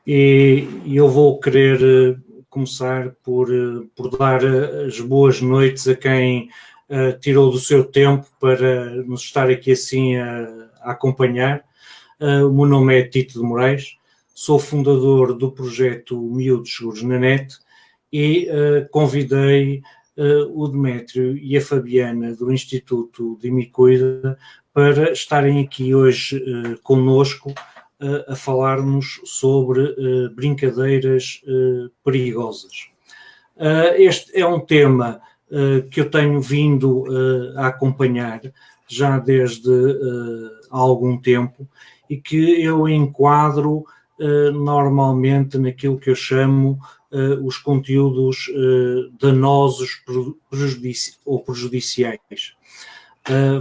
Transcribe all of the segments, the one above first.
E eu vou querer começar por dar as boas noites a quem tirou do seu tempo para nos estar aqui assim a acompanhar. O meu nome é Tito de Moraes, sou fundador do projeto Miúdos Seguros na Net e convidei o Demétrio e a Fabiana do Instituto de Imicuida para estarem aqui hoje connosco a falar-nos sobre brincadeiras perigosas. Este é um tema que eu tenho vindo a acompanhar já desde há algum tempo e que eu enquadro normalmente naquilo que eu chamo os conteúdos danosos ou prejudiciais.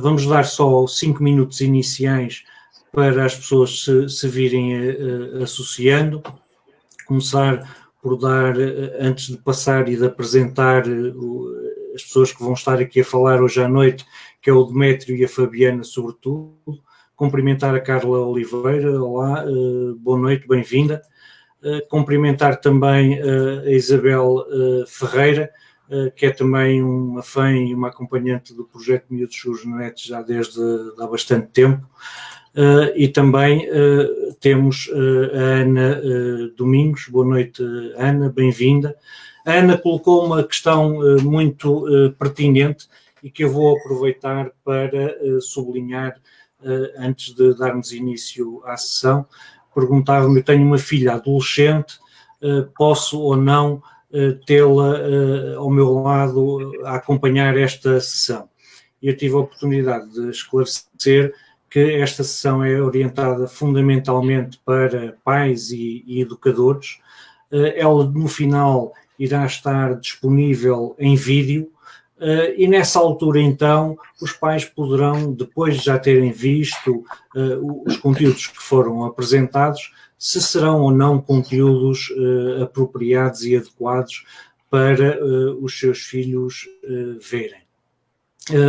Vamos dar só 5 minutos iniciais para as pessoas se virem associando. Começar por dar, antes de passar e de apresentar as pessoas que vão estar aqui a falar hoje à noite, que é o Demétrio e a Fabiana, sobretudo. Cumprimentar a Carla Oliveira, olá, boa noite, bem-vinda. Cumprimentar também a Isabel Ferreira, que é também uma fã e uma acompanhante do projeto Miúdos Seguros na Net já desde há bastante tempo. E também temos a Ana Domingos. Boa noite, Ana, bem-vinda. A Ana colocou uma questão muito pertinente e que eu vou aproveitar para sublinhar antes de darmos início à sessão. Perguntava-me, eu tenho uma filha adolescente, posso ou não tê-la ao meu lado a acompanhar esta sessão? Eu tive a oportunidade de esclarecer que esta sessão é orientada fundamentalmente para pais e educadores. Ela, no final, irá estar disponível em vídeo e nessa altura, então, os pais poderão, depois de já terem visto os conteúdos que foram apresentados, se serão ou não conteúdos apropriados e adequados para os seus filhos verem.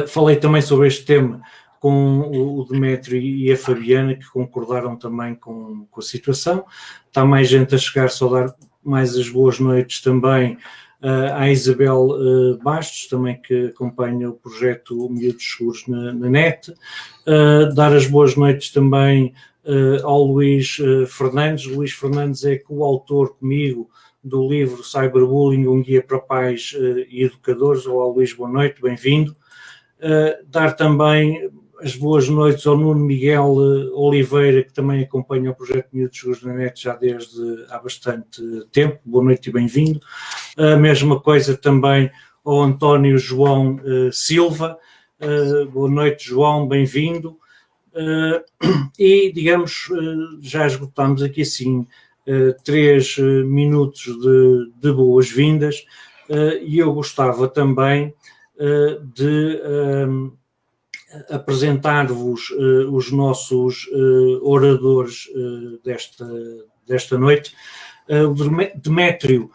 Falei também sobre este tema com o Demétrio e a Fabiana, que concordaram também com a situação. Está mais gente a chegar, só dar mais as boas noites também à Isabel Bastos, também que acompanha o projeto Miúdos Seguros na Net. Dar as boas noites também ao Luís Fernandes. Luís Fernandes é coautor comigo do livro Cyberbullying, um guia para pais e educadores. Olá, Luís, boa noite, bem-vindo. Dar também as boas noites ao Nuno Miguel Oliveira, que também acompanha o projeto Miúdos Seguros na Net já desde há bastante tempo. Boa noite e bem-vindo. A mesma coisa também ao António João Silva. Boa noite, João, bem-vindo. E, digamos, já esgotámos aqui assim 3 minutos de boas-vindas e eu gostava também de apresentar-vos os nossos oradores desta noite. O Demétrio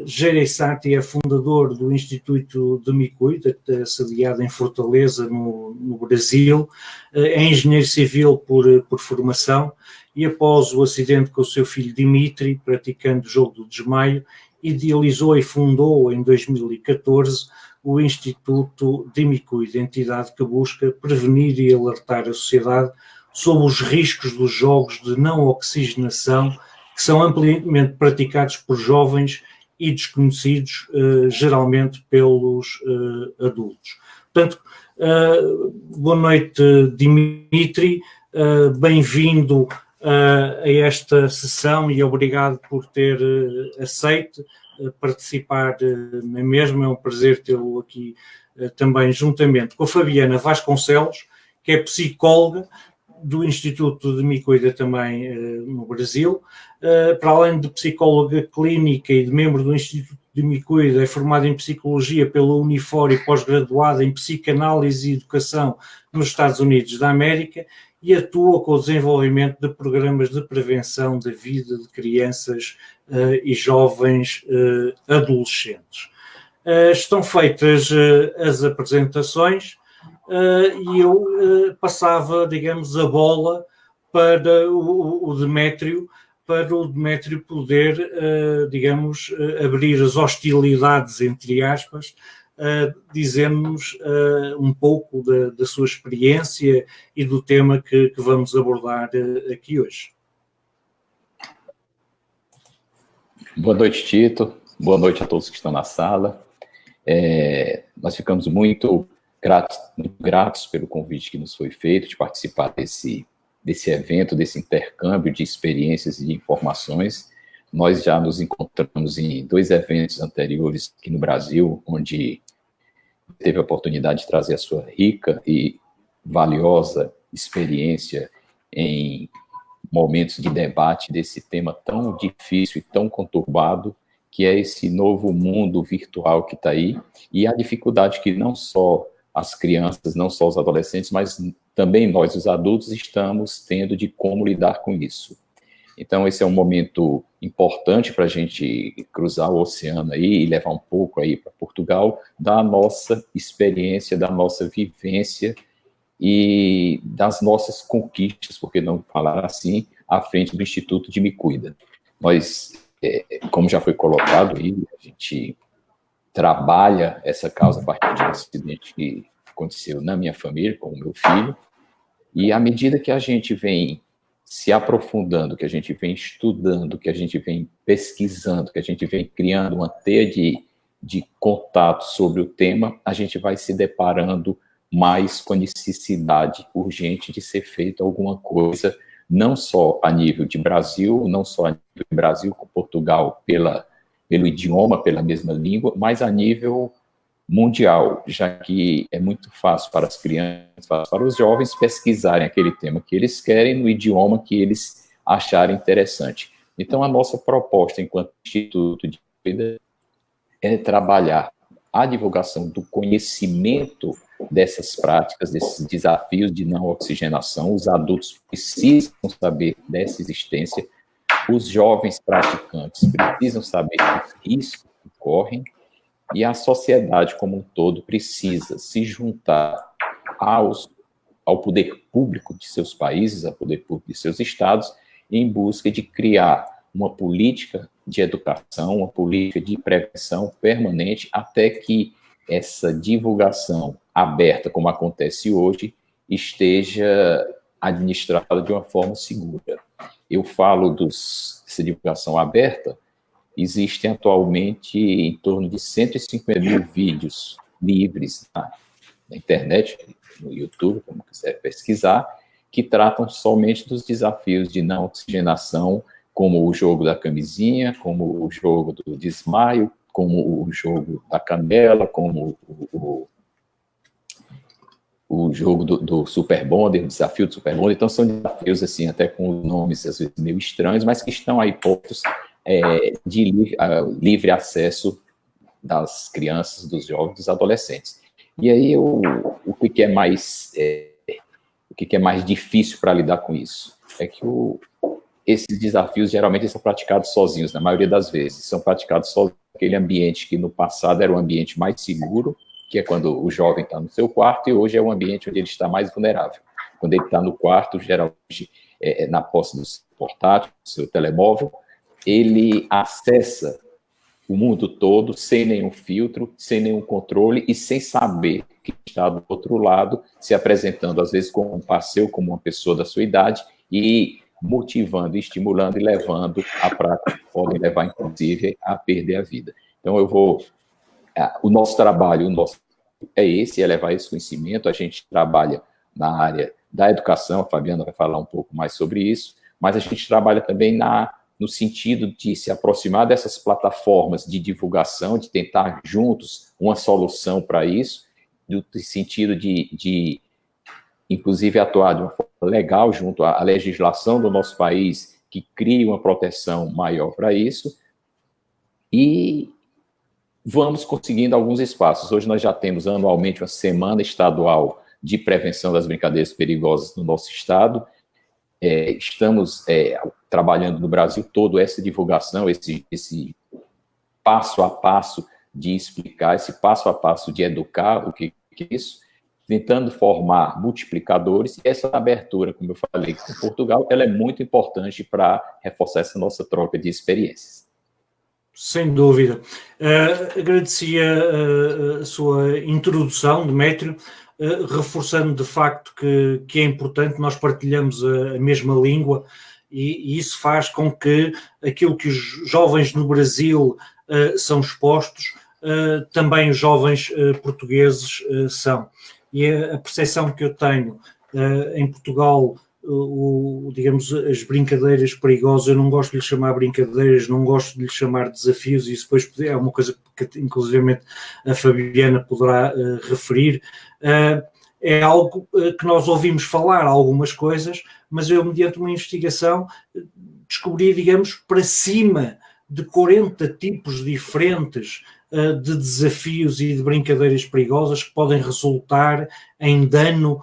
Gereissati é fundador do Instituto de Imicuida, sediado em Fortaleza, no Brasil. É engenheiro civil por formação e após o acidente com o seu filho Dimitri, praticando o jogo do desmaio, idealizou e fundou em 2014 o Instituto de Imicuida, entidade que busca prevenir e alertar a sociedade sobre os riscos dos jogos de não oxigenação que são amplamente praticados por jovens e desconhecidos, geralmente pelos adultos. Portanto, boa noite, Dimitri, bem-vindo a esta sessão e obrigado por ter aceito participar na mesma. É um prazer tê-lo aqui também juntamente com a Fabiana Vasconcelos, que é psicóloga do Instituto de Imicuida também no Brasil. Para além de psicóloga clínica e de membro do Instituto de Imicuida, é formada em Psicologia pela Unifor e pós-graduada em Psicanálise e Educação nos Estados Unidos da América e atua com o desenvolvimento de programas de prevenção da vida de crianças e jovens adolescentes. Estão feitas as apresentações e eu passava, digamos, a bola para o Demétrio para o Demétrio poder, digamos, abrir as hostilidades, entre aspas, dizendo-nos um pouco da sua experiência e do tema que vamos abordar aqui hoje. Boa noite, Tito. Boa noite a todos que estão na sala. Nós ficamos muito gratos pelo convite que nos foi feito de participar desse evento, desse intercâmbio de experiências e de informações. Nós já nos encontramos em 2 eventos anteriores aqui no Brasil, onde teve a oportunidade de trazer a sua rica e valiosa experiência em momentos de debate desse tema tão difícil e tão conturbado, que é esse novo mundo virtual que está aí, e a dificuldade que não só as crianças, não só os adolescentes, mas também nós, os adultos, estamos tendo de como lidar com isso. Então, esse é um momento importante para a gente cruzar o oceano aí e levar um pouco aí para Portugal da nossa experiência, da nossa vivência e das nossas conquistas, por que não falar assim, à frente do Instituto de Me Cuida. Nós, como já foi colocado aí, a gente trabalha essa causa a partir de um acidente que aconteceu na minha família, com o meu filho, e à medida que a gente vem se aprofundando, que a gente vem estudando, que a gente vem pesquisando, que a gente vem criando uma teia de contato sobre o tema, a gente vai se deparando mais com a necessidade urgente de ser feito alguma coisa, não só a nível de Brasil, não só a nível de Brasil com Portugal pelo idioma, pela mesma língua, mas a nível mundial, já que é muito fácil para as crianças, para os jovens pesquisarem aquele tema que eles querem no idioma que eles acharem interessante. Então, a nossa proposta enquanto Instituto de Vida é trabalhar a divulgação do conhecimento dessas práticas, desses desafios de não oxigenação. Os adultos precisam saber dessa existência, os jovens praticantes precisam saber dos riscos que correm, e a sociedade como um todo precisa se juntar ao poder público de seus países, ao poder público de seus estados, em busca de criar uma política de educação, uma política de prevenção permanente, até que essa divulgação aberta, como acontece hoje, esteja administrada de uma forma segura. Eu falo dessa divulgação aberta. Existem atualmente em torno de 150 mil vídeos livres na internet, no YouTube, como quiser pesquisar, que tratam somente dos desafios de não oxigenação, como o jogo da camisinha, como o jogo do desmaio, como o jogo da canela, como o jogo do Super Bonder, o desafio do Super Bonder. Então, são desafios, assim, até com nomes, às vezes, meio estranhos, mas que estão aí postos de livre acesso das crianças, dos jovens, dos adolescentes. E aí, o que é mais difícil para lidar com isso? É que esses desafios, geralmente, são praticados sozinhos, na maioria das vezes. São praticados sozinhos naquele ambiente que, no passado, era um ambiente mais seguro, que é quando o jovem está no seu quarto, e hoje é um ambiente onde ele está mais vulnerável. Quando ele está no quarto, geralmente, na posse do seu portátil, do seu telemóvel, ele acessa o mundo todo sem nenhum filtro, sem nenhum controle e sem saber que está do outro lado, se apresentando, às vezes, como um parceiro, como uma pessoa da sua idade, e motivando, estimulando e levando a prática que podem levar, inclusive, a perder a vida. Então, o nosso trabalho, é esse, é levar esse conhecimento. A gente trabalha na área da educação, a Fabiana vai falar um pouco mais sobre isso, mas a gente trabalha também no sentido de se aproximar dessas plataformas de divulgação, de tentar juntos uma solução para isso, no sentido de inclusive atuar de uma forma legal junto à legislação do nosso país, que crie uma proteção maior para isso, e vamos conseguindo alguns espaços. Hoje nós já temos anualmente uma semana estadual de prevenção das brincadeiras perigosas no nosso estado. Estamos trabalhando no Brasil todo essa divulgação, esse passo a passo de explicar, esse passo a passo de educar o que é isso. tentando formar multiplicadores, e essa abertura, como eu falei, com Portugal, ela é muito importante para reforçar essa nossa troca de experiências. Sem dúvida. Agradecia a sua introdução, Demétrio, reforçando de facto que é importante, nós partilhamos a mesma língua e isso faz com que aquilo que os jovens no Brasil são expostos, também os jovens portugueses são. E a percepção que eu tenho em Portugal, digamos, as brincadeiras perigosas, eu não gosto de lhe chamar brincadeiras, não gosto de lhe chamar desafios, e isso depois é uma coisa que inclusivamente a Fabiana poderá referir, é algo que nós ouvimos falar algumas coisas, mas eu, mediante uma investigação, descobri, digamos, para cima de 40 tipos diferentes de desafios e de brincadeiras perigosas que podem resultar em dano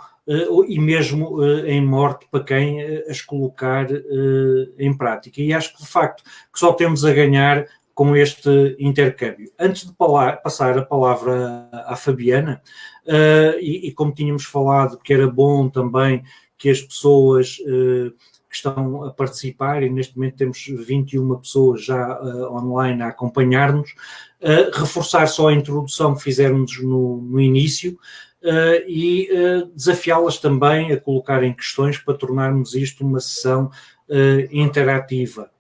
e mesmo em morte para quem as colocar em prática. E acho que, de facto, que só temos a ganhar com este intercâmbio. Antes de passar a palavra à Fabiana, e como tínhamos falado, que era bom também que as pessoas que estão a participar, e neste momento temos 21 pessoas já online a acompanhar-nos, reforçar só a introdução que fizermos no início, e desafiá-las também a colocarem questões para tornarmos isto uma sessão interativa.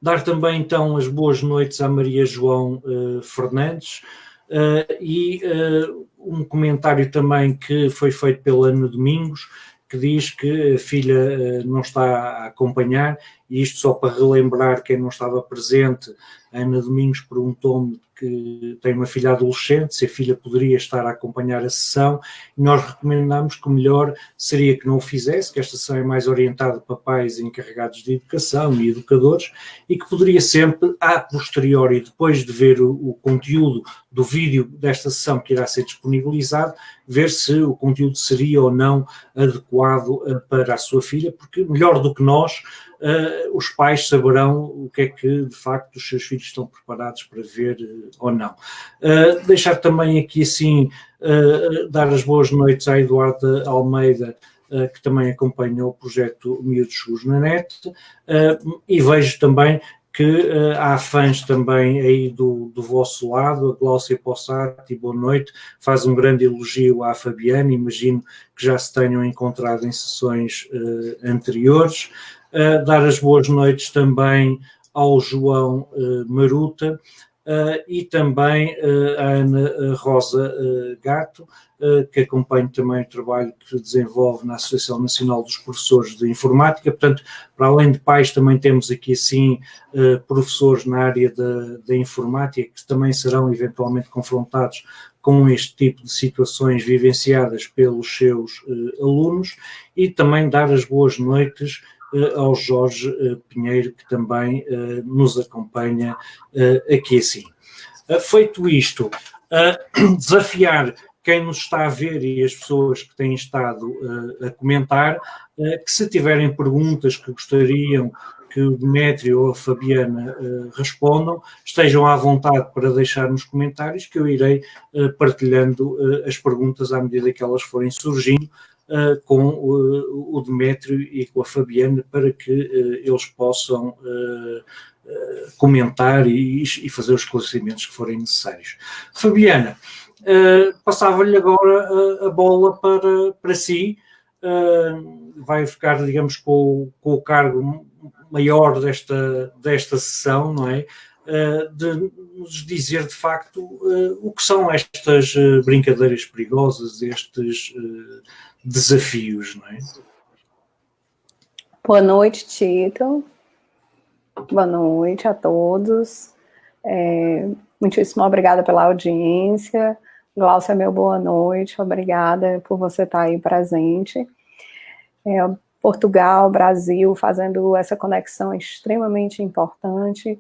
Dar também então as boas noites à Maria João Fernandes e um comentário também que foi feito pela Ana Domingos, que diz que a filha não está a acompanhar, e isto só para relembrar quem não estava presente. A Ana Domingos perguntou-me que tem uma filha adolescente, se a filha poderia estar a acompanhar a sessão, e nós recomendamos que o melhor seria que não o fizesse, que esta sessão é mais orientada para pais encarregados de educação e educadores, e que poderia sempre, a posteriori, depois de ver o conteúdo do vídeo desta sessão que irá ser disponibilizado, ver se o conteúdo seria ou não adequado para a sua filha, porque melhor do que nós, os pais saberão o que é que, de facto, os seus filhos estão preparados para ver ou não. Deixar também aqui, assim, dar as boas noites à Eduarda Almeida, que também acompanha o projeto Miúdos Seguros na net, e vejo também que há fãs também aí do vosso lado. A Gláucia Possati, boa noite, faz um grande elogio à Fabiana, imagino que já se tenham encontrado em sessões anteriores. Dar as boas noites também ao João Maruta e também à Ana Rosa Gato, que acompanha também o trabalho que desenvolve na Associação Nacional dos Professores de Informática. Portanto, para além de pais, também temos aqui, assim, professores na área da informática que também serão eventualmente confrontados com este tipo de situações vivenciadas pelos seus alunos, e também dar as boas noites ao Jorge Pinheiro, que também nos acompanha aqui assim. Feito isto, desafiar quem nos está a ver e as pessoas que têm estado a comentar, que se tiverem perguntas que gostariam que o Demétrio ou a Fabiana respondam, estejam à vontade para deixar nos comentários, que eu irei partilhando as perguntas à medida que elas forem surgindo, com o Demétrio e com a Fabiana, para que eles possam comentar e fazer os esclarecimentos que forem necessários. Fabiana, passava-lhe agora a bola para si, vai ficar, digamos, com o cargo maior desta sessão, não é? De nos dizer, de facto, o que são estas brincadeiras perigosas, estes desafios, não é? Boa noite, Tito. Boa noite a todos. Muitíssimo obrigada pela audiência. Gláucia, meu boa noite. Obrigada por você estar aí presente. Portugal, Brasil, fazendo essa conexão extremamente importante.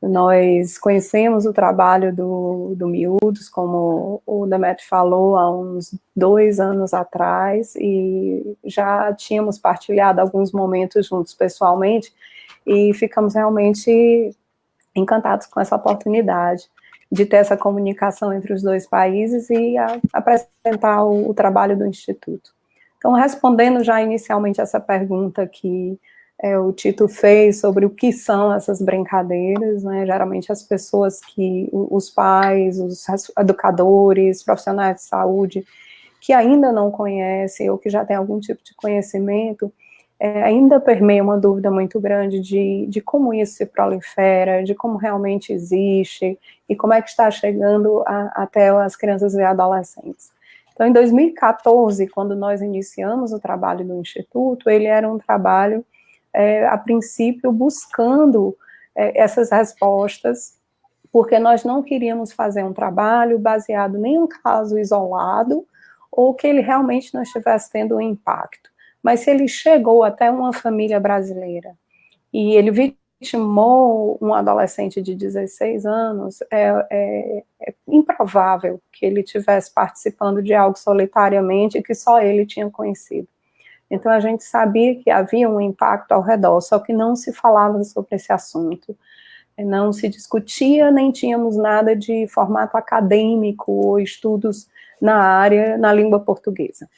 Nós conhecemos o trabalho do Miúdos, como o Demétrio falou, há uns 2 anos atrás, e já tínhamos partilhado alguns momentos juntos pessoalmente, e ficamos realmente encantados com essa oportunidade de ter essa comunicação entre os dois países e apresentar o trabalho do Instituto. Então, respondendo já inicialmente essa pergunta que o Tito fez sobre o que são essas brincadeiras, né, geralmente as pessoas os pais, os educadores, profissionais de saúde, que ainda não conhecem ou que já têm algum tipo de conhecimento, ainda permeia uma dúvida muito grande de como isso se prolifera, de como realmente existe e como é que está chegando até as crianças e adolescentes. Então, em 2014, quando nós iniciamos o trabalho do Instituto, ele era um trabalho, a princípio, buscando essas respostas, porque nós não queríamos fazer um trabalho baseado em nenhum caso isolado, ou que ele realmente não estivesse tendo um impacto. Mas se ele chegou até uma família brasileira e ele vitimou um adolescente de 16 anos, é improvável que ele estivesse participando de algo solitariamente e que só ele tinha conhecido. Então, a gente sabia que havia um impacto ao redor, só que não se falava sobre esse assunto. Não se discutia, nem tínhamos nada de formato acadêmico ou estudos na área, na língua portuguesa.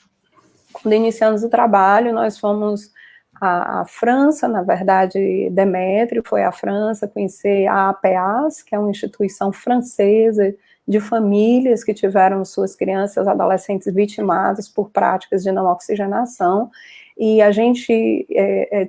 Quando iniciamos o trabalho, nós fomos à França, na verdade, Demétrio foi à França conhecer a APAS, que é uma instituição francesa de famílias que tiveram suas crianças e adolescentes vitimadas por práticas de não oxigenação, e a gente,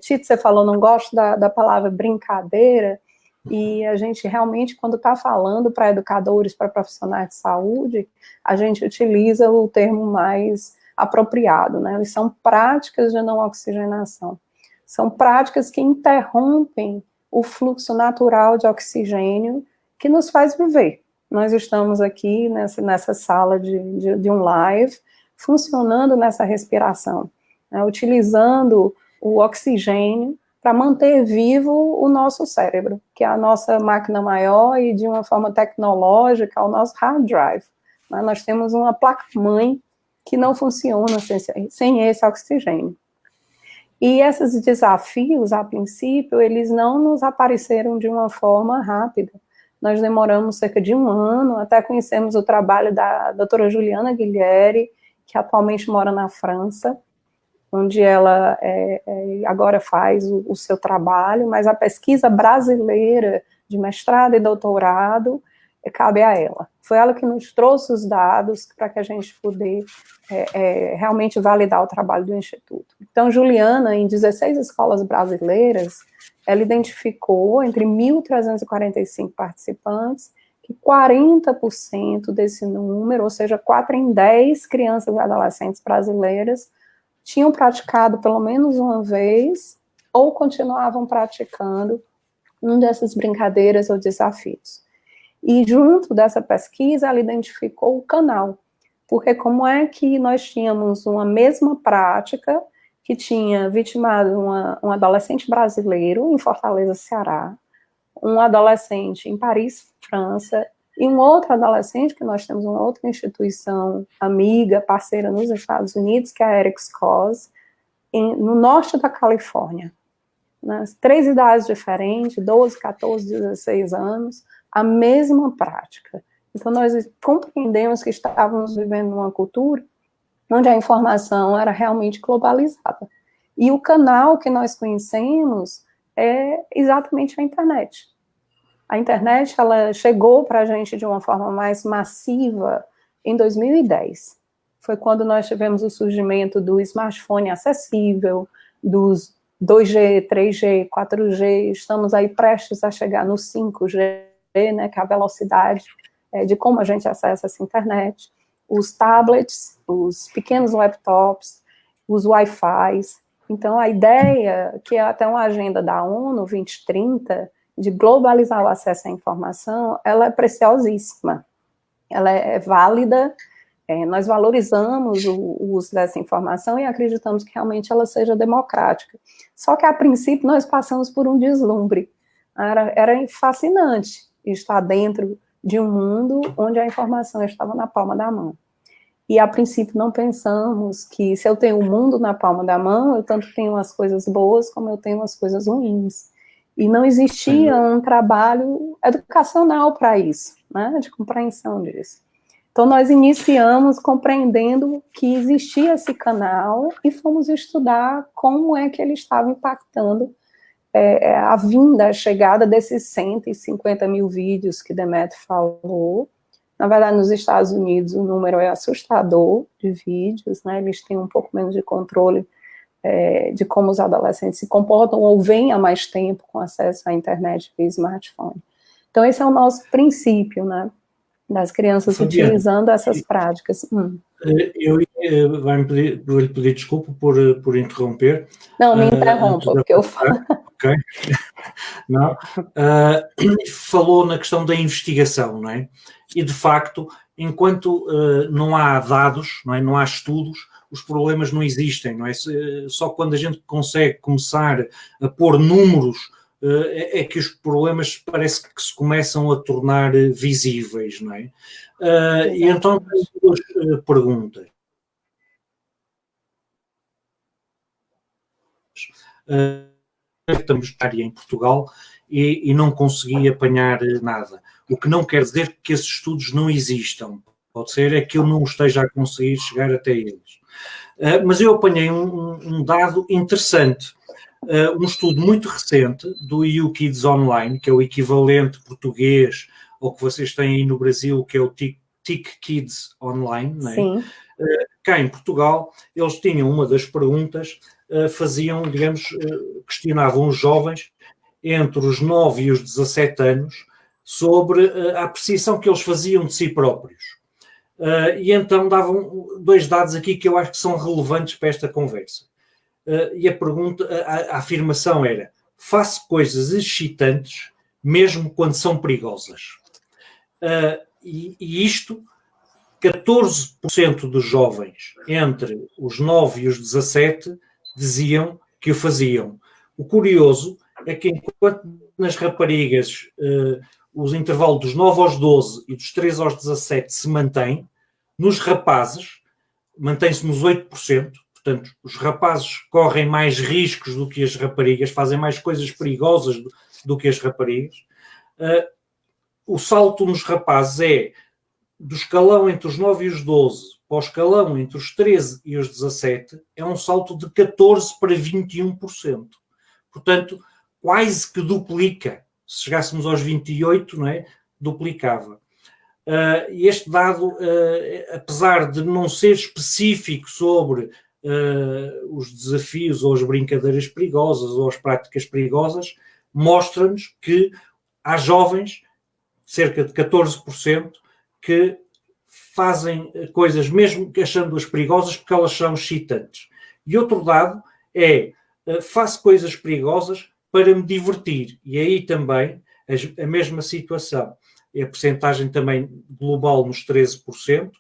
Tito, você falou, não gosto da palavra brincadeira, e a gente realmente, quando está falando para educadores, para profissionais de saúde, a gente utiliza o termo mais apropriado, né? São práticas de não oxigenação. São práticas que interrompem o fluxo natural de oxigênio que nos faz viver. Nós estamos aqui nessa sala de um live, funcionando nessa respiração, né? Utilizando o oxigênio para manter vivo o nosso cérebro, que é a nossa máquina maior e, de uma forma tecnológica, o nosso hard drive. Né? Nós temos uma placa-mãe que não funciona sem esse oxigênio. E esses desafios, a princípio, eles não nos apareceram de uma forma rápida. Nós demoramos cerca de 1 ano, até conhecemos o trabalho da doutora Juliana Guilherme, que atualmente mora na França, onde ela agora faz o seu trabalho, mas a pesquisa brasileira de mestrado e doutorado cabe a ela. Foi ela que nos trouxe os dados para que a gente pudesse realmente validar o trabalho do Instituto. Então, Juliana, em 16 escolas brasileiras, ela identificou, entre 1.345 participantes, que 40% desse número, ou seja, 4 em 10 crianças e adolescentes brasileiras, tinham praticado pelo menos uma vez ou continuavam praticando uma dessas brincadeiras ou desafios. E junto dessa pesquisa, ela identificou o canal, porque como é que nós tínhamos uma mesma prática que tinha vitimado um adolescente brasileiro em Fortaleza, Ceará, um adolescente em Paris, França, e um outro adolescente, que nós temos uma outra instituição amiga, parceira nos Estados Unidos, que é a Eric's Cause, no norte da Califórnia. Nas 3 idades diferentes, 12, 14, 16 anos, a mesma prática. Então, nós compreendemos que estávamos vivendo numa cultura onde a informação era realmente globalizada. E o canal que nós conhecemos é exatamente a internet. A internet, ela chegou para a gente de uma forma mais massiva em 2010. Foi quando nós tivemos o surgimento do smartphone acessível, dos 2G, 3G, 4G, estamos aí prestes a chegar no 5G, né, que é a velocidade de como a gente acessa essa internet, os tablets, os pequenos laptops, os Wi-Fis. Então, a ideia, que é até uma agenda da ONU 2030, de globalizar o acesso à informação, ela é preciosíssima, ela é válida, nós valorizamos o uso dessa informação e acreditamos que realmente ela seja democrática. Só que, a princípio, nós passamos por um deslumbre. Era fascinante estar dentro de um mundo onde a informação estava na palma da mão. E, a princípio, não pensamos que se eu tenho o mundo na palma da mão, eu tanto tenho as coisas boas como eu tenho as coisas ruins. E não existia um trabalho educacional para isso, né, de compreensão disso. Então, nós iniciamos compreendendo que existia esse canal e fomos estudar como é que ele estava impactando a vinda, a chegada desses 150 mil vídeos que Demetrio falou. Na verdade, nos Estados Unidos, o número é assustador de vídeos, né, eles têm um pouco menos de controle de como os adolescentes se comportam ou vêm há mais tempo com acesso à internet e smartphone. Então, esse é o nosso princípio, né, das crianças Fabiana, utilizando essas práticas. Vou-lhe pedir desculpa por interromper. Não, me interrompa, porque eu falo. Ok. Não. Falou na questão da investigação, não é? E, de facto, enquanto não há dados, não é? Não há estudos, os problemas não existem, não é? Só quando a gente consegue começar a pôr números é que os problemas parece que se começam a tornar visíveis, não é? E então, duas perguntas. Estamos em Portugal e não consegui apanhar nada. O que não quer dizer que esses estudos não existam. Pode ser é que eu não esteja a conseguir chegar até eles. Mas eu apanhei um dado interessante. Um estudo muito recente do YouKids Online, que é o equivalente português ao que vocês têm aí no Brasil, que é o TIC Kids Online, não é? Sim. Cá em Portugal, eles tinham uma das perguntas, faziam, digamos, questionavam os jovens entre os 9 e os 17 anos sobre a apreciação que eles faziam de si próprios. E então davam dois dados aqui que eu acho que são relevantes para esta conversa. E a pergunta, a afirmação era: faço coisas excitantes mesmo quando são perigosas. E isto, 14% dos jovens entre os 9 e os 17 diziam que o faziam. O curioso é que enquanto nas raparigas os intervalos dos 9 aos 12 e dos 13 aos 17 se mantém, nos rapazes mantém-se nos 8%. Portanto, os rapazes correm mais riscos do que as raparigas, fazem mais coisas perigosas do que as raparigas. O salto nos rapazes é do escalão entre os 9 e os 12 para o escalão entre os 13 e os 17, é um salto de 14% para 21%. Portanto, quase que duplica. Se chegássemos aos 28, não é? Duplicava. E este dado, apesar de não ser específico sobre os desafios ou as brincadeiras perigosas ou as práticas perigosas, mostra-nos que há jovens, cerca de 14%, que fazem coisas mesmo achando-as perigosas porque elas são excitantes. E outro dado é, faço coisas perigosas para me divertir. E aí também a mesma situação. É a percentagem também global nos 13%,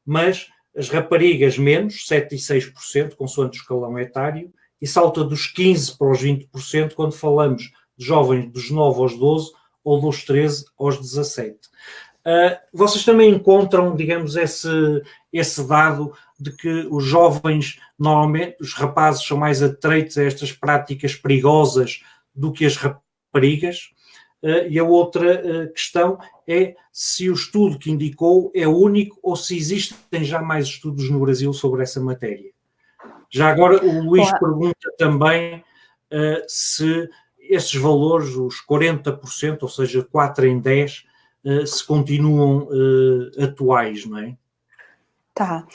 mas as raparigas menos, 7% e 6%, consoante o escalão etário, e salta dos 15% para os 20% quando falamos de jovens dos 9 aos 12 ou dos 13 aos 17. Vocês também encontram, digamos, esse dado de que os jovens, normalmente, os rapazes são mais atreitos a estas práticas perigosas do que as raparigas? E a outra questão é se o estudo que indicou é único ou se existem já mais estudos no Brasil sobre essa matéria. Já agora o Luís pergunta também se esses valores, os 40%, ou seja, 4 em 10, se continuam atuais, não é? Tá.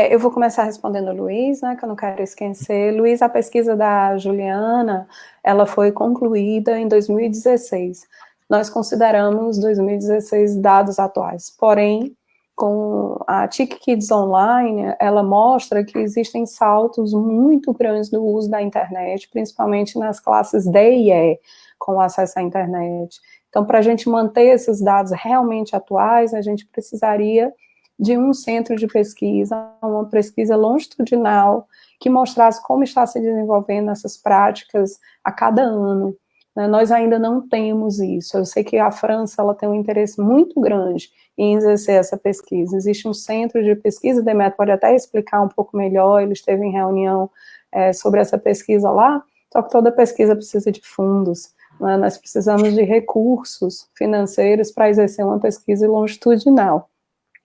Eu vou começar respondendo o Luiz, né, que eu não quero esquecer. Luiz, a pesquisa da Juliana, ela foi concluída em 2016. Nós consideramos 2016 dados atuais. Porém, com a TIC Kids Online, ela mostra que existem saltos muito grandes no uso da internet, principalmente nas classes D e E, com acesso à internet. Então, para a gente manter esses dados realmente atuais, a gente precisaria de um centro de pesquisa, uma pesquisa longitudinal, que mostrasse como está se desenvolvendo essas práticas a cada ano. Nós ainda não temos isso. Eu sei que a França ela tem um interesse muito grande em exercer essa pesquisa. Existe um centro de pesquisa, Demetrio pode até explicar um pouco melhor, ele esteve em reunião sobre essa pesquisa lá, só que toda pesquisa precisa de fundos. né? Nós precisamos de recursos financeiros para exercer uma pesquisa longitudinal.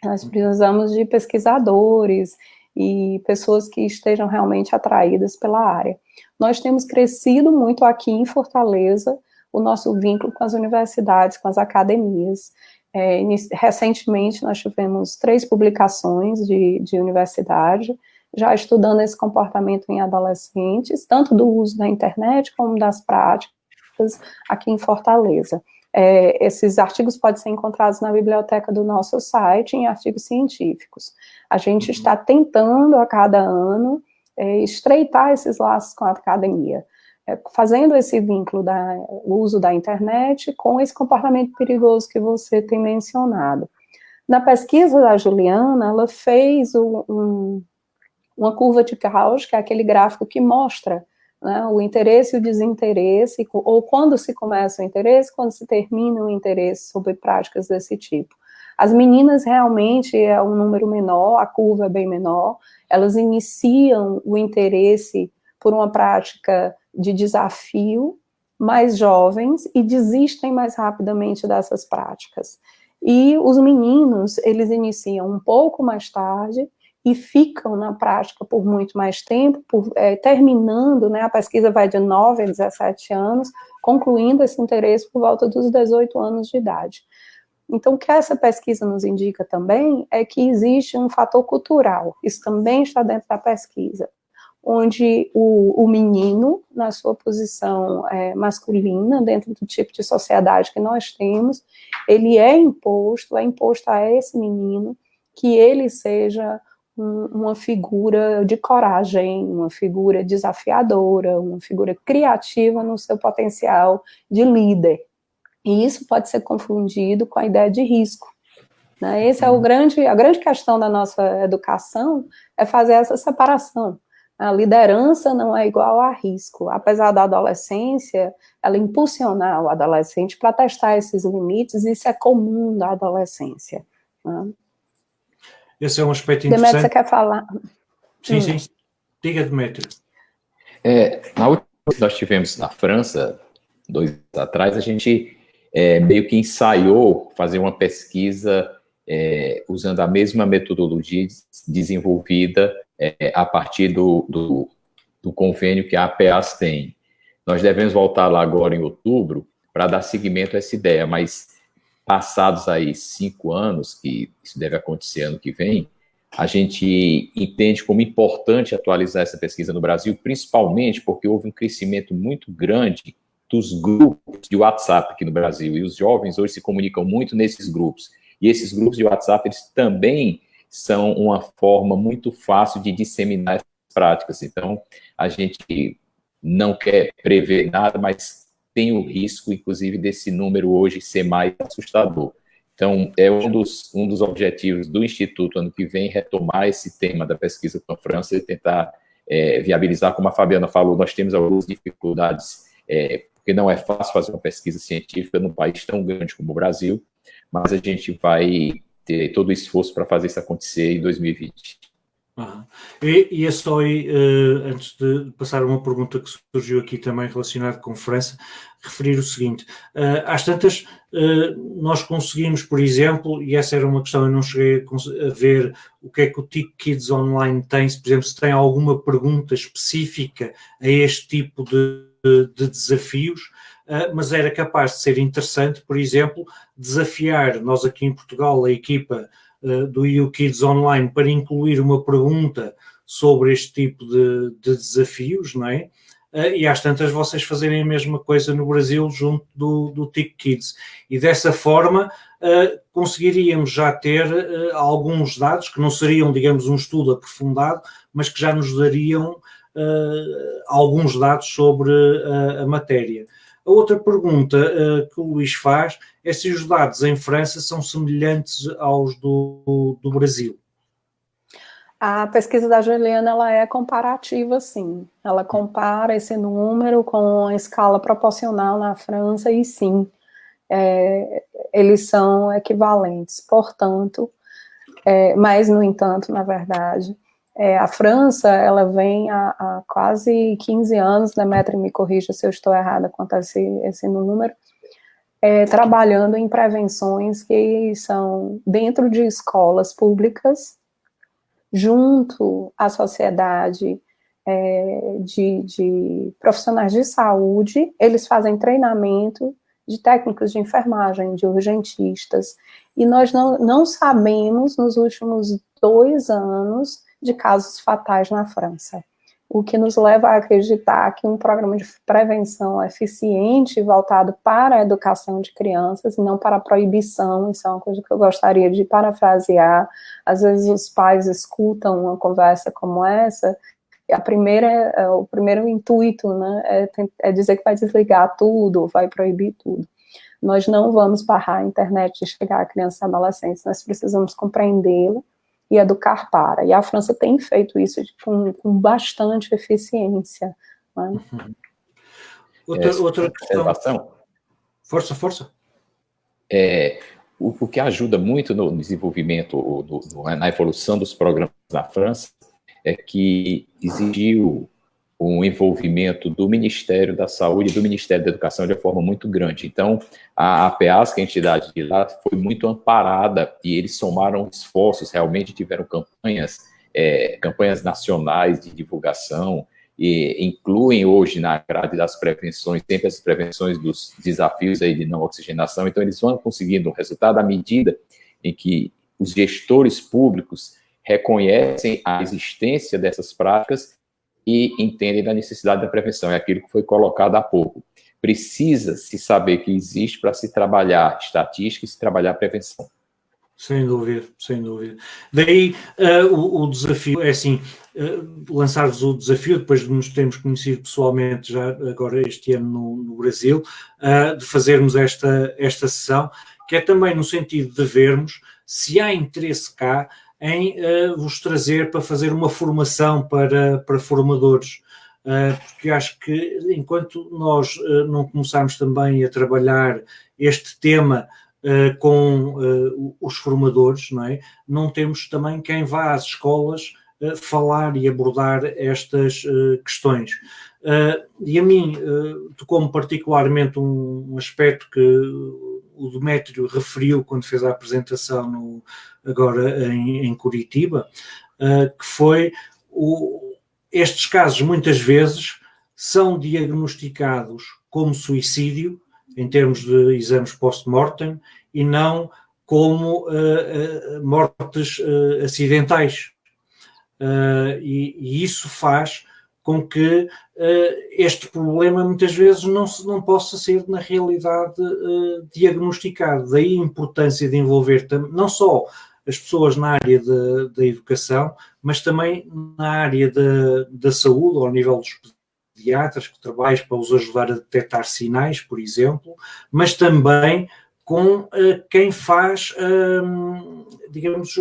Nós precisamos de pesquisadores e pessoas que estejam realmente atraídas pela área. Nós temos crescido muito aqui em Fortaleza o nosso vínculo com as universidades, com as academias. Recentemente, nós tivemos 3 publicações de universidade, já estudando esse comportamento em adolescentes, tanto do uso da internet como das práticas aqui em Fortaleza. Esses artigos podem ser encontrados na biblioteca do nosso site, em artigos científicos. A gente está tentando, a cada ano, estreitar esses laços com a academia, fazendo esse vínculo do uso da internet com esse comportamento perigoso que você tem mencionado. Na pesquisa da Juliana, ela fez uma curva de Gauss, que é aquele gráfico que mostra, né, o interesse e o desinteresse, ou quando se começa o interesse, quando se termina o interesse sobre práticas desse tipo. As meninas realmente é um número menor, a curva é bem menor, elas iniciam o interesse por uma prática de desafio mais jovens e desistem mais rapidamente dessas práticas. E os meninos, eles iniciam um pouco mais tarde e ficam na prática por muito mais tempo, terminando, né, a pesquisa vai de 9 a 17 anos, concluindo esse interesse por volta dos 18 anos de idade. Então, o que essa pesquisa nos indica também é que existe um fator cultural, isso também está dentro da pesquisa, onde o menino, na sua posição masculina, dentro do tipo de sociedade que nós temos, ele é imposto a esse menino que ele seja uma figura de coragem, uma figura desafiadora, uma figura criativa no seu potencial de líder. E isso pode ser confundido com a ideia de risco, né? Esse é a grande questão da nossa educação, é fazer essa separação. A liderança não é igual a risco, apesar da adolescência, ela impulsionar o adolescente para testar esses limites, isso é comum da adolescência, né? Esse é um aspecto interessante. Demetrio, você quer falar? Sim, sim. Diga, Demetrio. Na última vez que nós tivemos na França, 2 anos atrás, a gente meio que ensaiou fazer uma pesquisa usando a mesma metodologia desenvolvida a partir do convênio que a APEAS tem. Nós devemos voltar lá agora em outubro para dar seguimento a essa ideia, mas passados aí 5 anos, que isso deve acontecer ano que vem, a gente entende como importante atualizar essa pesquisa no Brasil, principalmente porque houve um crescimento muito grande dos grupos de WhatsApp aqui no Brasil, e os jovens hoje se comunicam muito nesses grupos. E esses grupos de WhatsApp, eles também são uma forma muito fácil de disseminar essas práticas. Então, a gente não quer prever nada, mas tem o risco, inclusive, desse número hoje ser mais assustador. Então, é um dos objetivos do Instituto, ano que vem, retomar esse tema da pesquisa com a França e tentar viabilizar, como a Fabiana falou, nós temos algumas dificuldades, porque não é fácil fazer uma pesquisa científica num país tão grande como o Brasil, mas a gente vai ter todo o esforço para fazer isso acontecer em 2020. E é só aí, antes de passar uma pergunta que surgiu aqui também relacionada com França, referir o seguinte: às tantas, nós conseguimos, por exemplo, e essa era uma questão, eu não cheguei a ver o que é que o TIC Kids Online tem, por exemplo, se tem alguma pergunta específica a este tipo de desafios, mas era capaz de ser interessante, por exemplo, desafiar nós aqui em Portugal, a equipa do EU Kids Online, para incluir uma pergunta sobre este tipo de desafios, não é? E às tantas vocês fazerem a mesma coisa no Brasil junto do TIC Kids. E dessa forma conseguiríamos já ter alguns dados que não seriam, digamos, um estudo aprofundado, mas que já nos dariam alguns dados sobre a matéria. A outra pergunta que o Luís faz é se os dados em França são semelhantes aos do Brasil. A pesquisa da Juliana, ela é comparativa, sim. Ela compara esse número com a escala proporcional na França e, sim, eles são equivalentes. Portanto, mas, no entanto, na verdade, A França, ela vem há quase 15 anos, Demetria me corrija se eu estou errada quanto a esse número, trabalhando em prevenções que são dentro de escolas públicas, junto à sociedade de profissionais de saúde. Eles fazem treinamento de técnicos de enfermagem, de urgentistas, e nós não sabemos, nos últimos 2 anos, de casos fatais na França, o que nos leva a acreditar que um programa de prevenção eficiente, voltado para a educação de crianças, e não para a proibição. Isso é uma coisa que eu gostaria de parafrasear. Às vezes os pais escutam uma conversa como essa, e o primeiro intuito, né, é dizer que vai desligar tudo, vai proibir tudo. Nós não vamos barrar a internet de chegar a crianças e adolescentes, nós precisamos compreendê-la e educar para. E a França tem feito isso com bastante eficiência. Né? Outra questão. Força. O que ajuda muito no desenvolvimento, na evolução dos programas na França, é que exigiu um envolvimento do Ministério da Saúde e do Ministério da Educação de forma muito grande. Então, a APAS, que é a entidade de lá, foi muito amparada e eles somaram esforços, realmente tiveram campanhas nacionais de divulgação, e incluem hoje na grade das prevenções, sempre as prevenções dos desafios aí de não oxigenação. Então, eles vão conseguindo o resultado à medida em que os gestores públicos reconhecem a existência dessas práticas e entendem da necessidade da prevenção. É aquilo que foi colocado há pouco. Precisa se saber que existe para se trabalhar estatística e se trabalhar prevenção. Sem dúvida. Daí o desafio é assim, lançar-vos o desafio, depois de nos termos conhecido pessoalmente já agora este ano no Brasil, de fazermos esta sessão, que é também no sentido de vermos se há interesse cá em vos trazer para fazer uma formação para formadores, porque acho que enquanto nós não começarmos também a trabalhar este tema com os formadores, não temos também quem vá às escolas falar e abordar estas questões. E a mim tocou-me particularmente um aspecto que o Demétrio referiu quando fez a apresentação agora em Curitiba, que foi estes casos muitas vezes são diagnosticados como suicídio em termos de exames post-mortem e não como mortes acidentais. E isso faz com que este problema muitas vezes não possa ser na realidade diagnosticado. Daí a importância de envolver não só as pessoas na área da educação, mas também na área da saúde, ao nível dos pediatras que trabalham para os ajudar a detectar sinais, por exemplo, mas também com quem faz, digamos,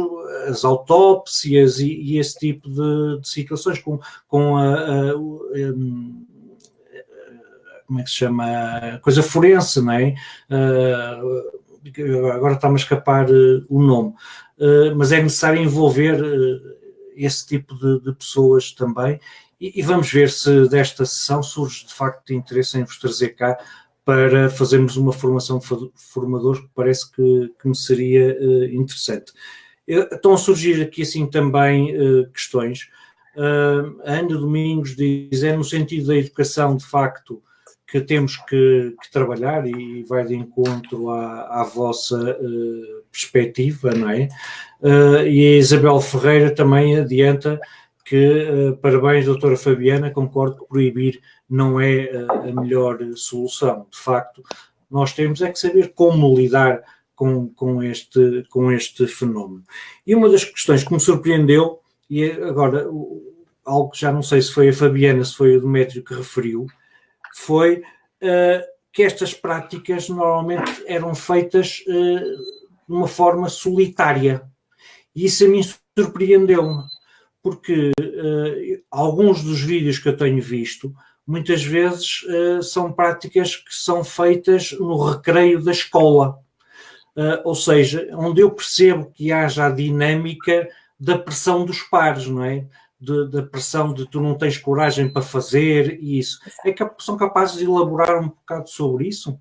as autópsias e esse tipo de situações, com como é que se chama? A coisa forense, não é? Agora está-me a escapar o nome. Mas é necessário envolver esse tipo de pessoas também, e vamos ver se desta sessão surge de facto de interesse em vos trazer cá para fazermos uma formação de formadores, que parece que me seria interessante. Estão a surgir aqui assim também questões. A Ana Domingos diz, no sentido da educação, de facto, que temos que trabalhar, e vai de encontro à vossa perspectiva, não é? E a Isabel Ferreira também adianta que, parabéns, doutora Fabiana, concordo que proibir não é a melhor solução. De facto, nós temos é que saber como lidar com este fenómeno. E uma das questões que me surpreendeu, e agora algo que já não sei se foi a Fabiana, se foi o Demétrio que referiu, foi que estas práticas normalmente eram feitas de uma forma solitária. E isso a mim surpreendeu-me, porque alguns dos vídeos que eu tenho visto, muitas vezes são práticas que são feitas no recreio da escola. Ou seja, onde eu percebo que haja a dinâmica da pressão dos pares, não é? da pressão de tu não tens coragem para fazer e isso. São capazes de elaborar um bocado sobre isso?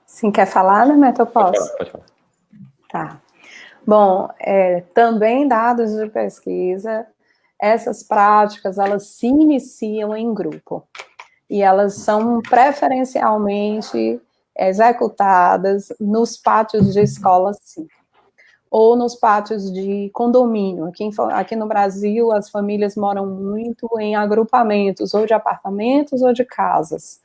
Sim, quer falar, né, Neto? Eu posso? Pode falar. Tá. Bom, também dados de pesquisa, essas práticas, elas se iniciam em grupo. E elas são preferencialmente executadas nos pátios de escola, sim. Ou nos pátios de condomínio. Aqui no Brasil, as famílias moram muito em agrupamentos, ou de apartamentos ou de casas.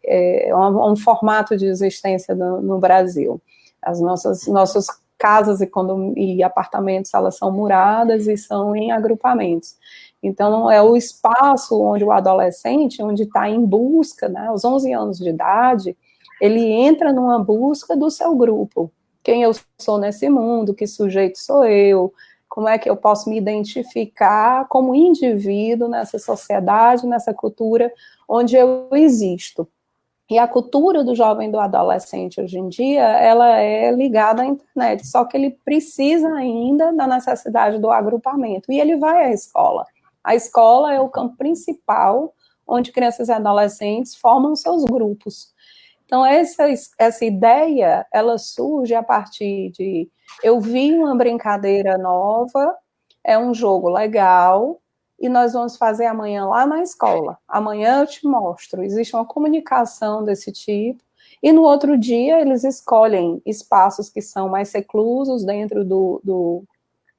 É um formato de existência no Brasil. As nossas casas e apartamentos, elas são muradas e são em agrupamentos. Então, é o espaço onde o adolescente, onde está em busca, né, aos 11 anos de idade, ele entra numa busca do seu grupo. Quem eu sou nesse mundo, que sujeito sou eu, como é que eu posso me identificar como indivíduo nessa sociedade, nessa cultura onde eu existo. E a cultura do jovem e do adolescente hoje em dia, ela é ligada à internet, só que ele precisa ainda da necessidade do agrupamento, e ele vai à escola. A escola é o campo principal onde crianças e adolescentes formam seus grupos. Então, essa ideia, ela surge a partir de, eu vi uma brincadeira nova, é um jogo legal, e nós vamos fazer amanhã lá na escola. Amanhã eu te mostro. Existe uma comunicação desse tipo, e no outro dia eles escolhem espaços que são mais reclusos dentro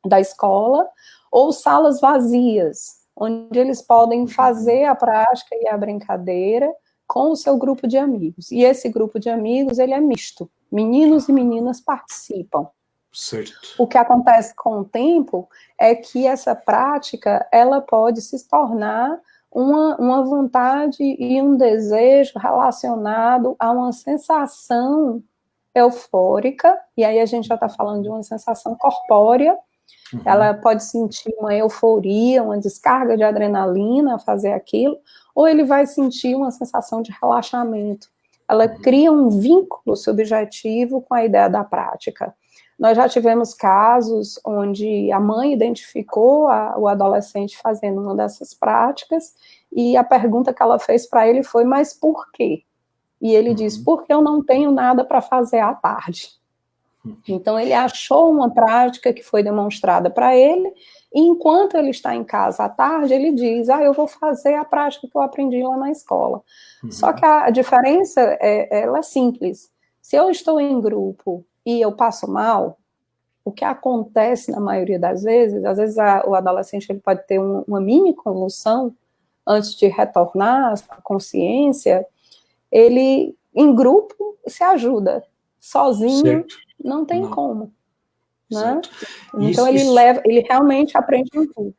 da escola, ou salas vazias, onde eles podem fazer a prática e a brincadeira com o seu grupo de amigos. E esse grupo de amigos, ele é misto. Meninos e meninas participam. Certo. O que acontece com o tempo é que essa prática, ela pode se tornar uma vontade e um desejo relacionado a uma sensação eufórica, e aí a gente já está falando de uma sensação corpórea. Ela pode sentir uma euforia, uma descarga de adrenalina a fazer aquilo, ou ele vai sentir uma sensação de relaxamento. Ela cria um vínculo subjetivo com a ideia da prática. Nós já tivemos casos onde a mãe identificou o adolescente fazendo uma dessas práticas, e a pergunta que ela fez para ele foi, mas por quê? E ele diz, porque eu não tenho nada para fazer à tarde. Então, ele achou uma prática que foi demonstrada para ele, e enquanto ele está em casa à tarde, ele diz, eu vou fazer a prática que eu aprendi lá na escola. Só que a diferença, ela é simples. Se eu estou em grupo e eu passo mal, o que acontece na maioria das vezes, às vezes o adolescente ele pode ter uma mini convulsão antes de retornar à consciência, ele, em grupo, se ajuda. Sozinho, certo. não tem como. Né? Isso, Então, ele realmente aprende um pouco.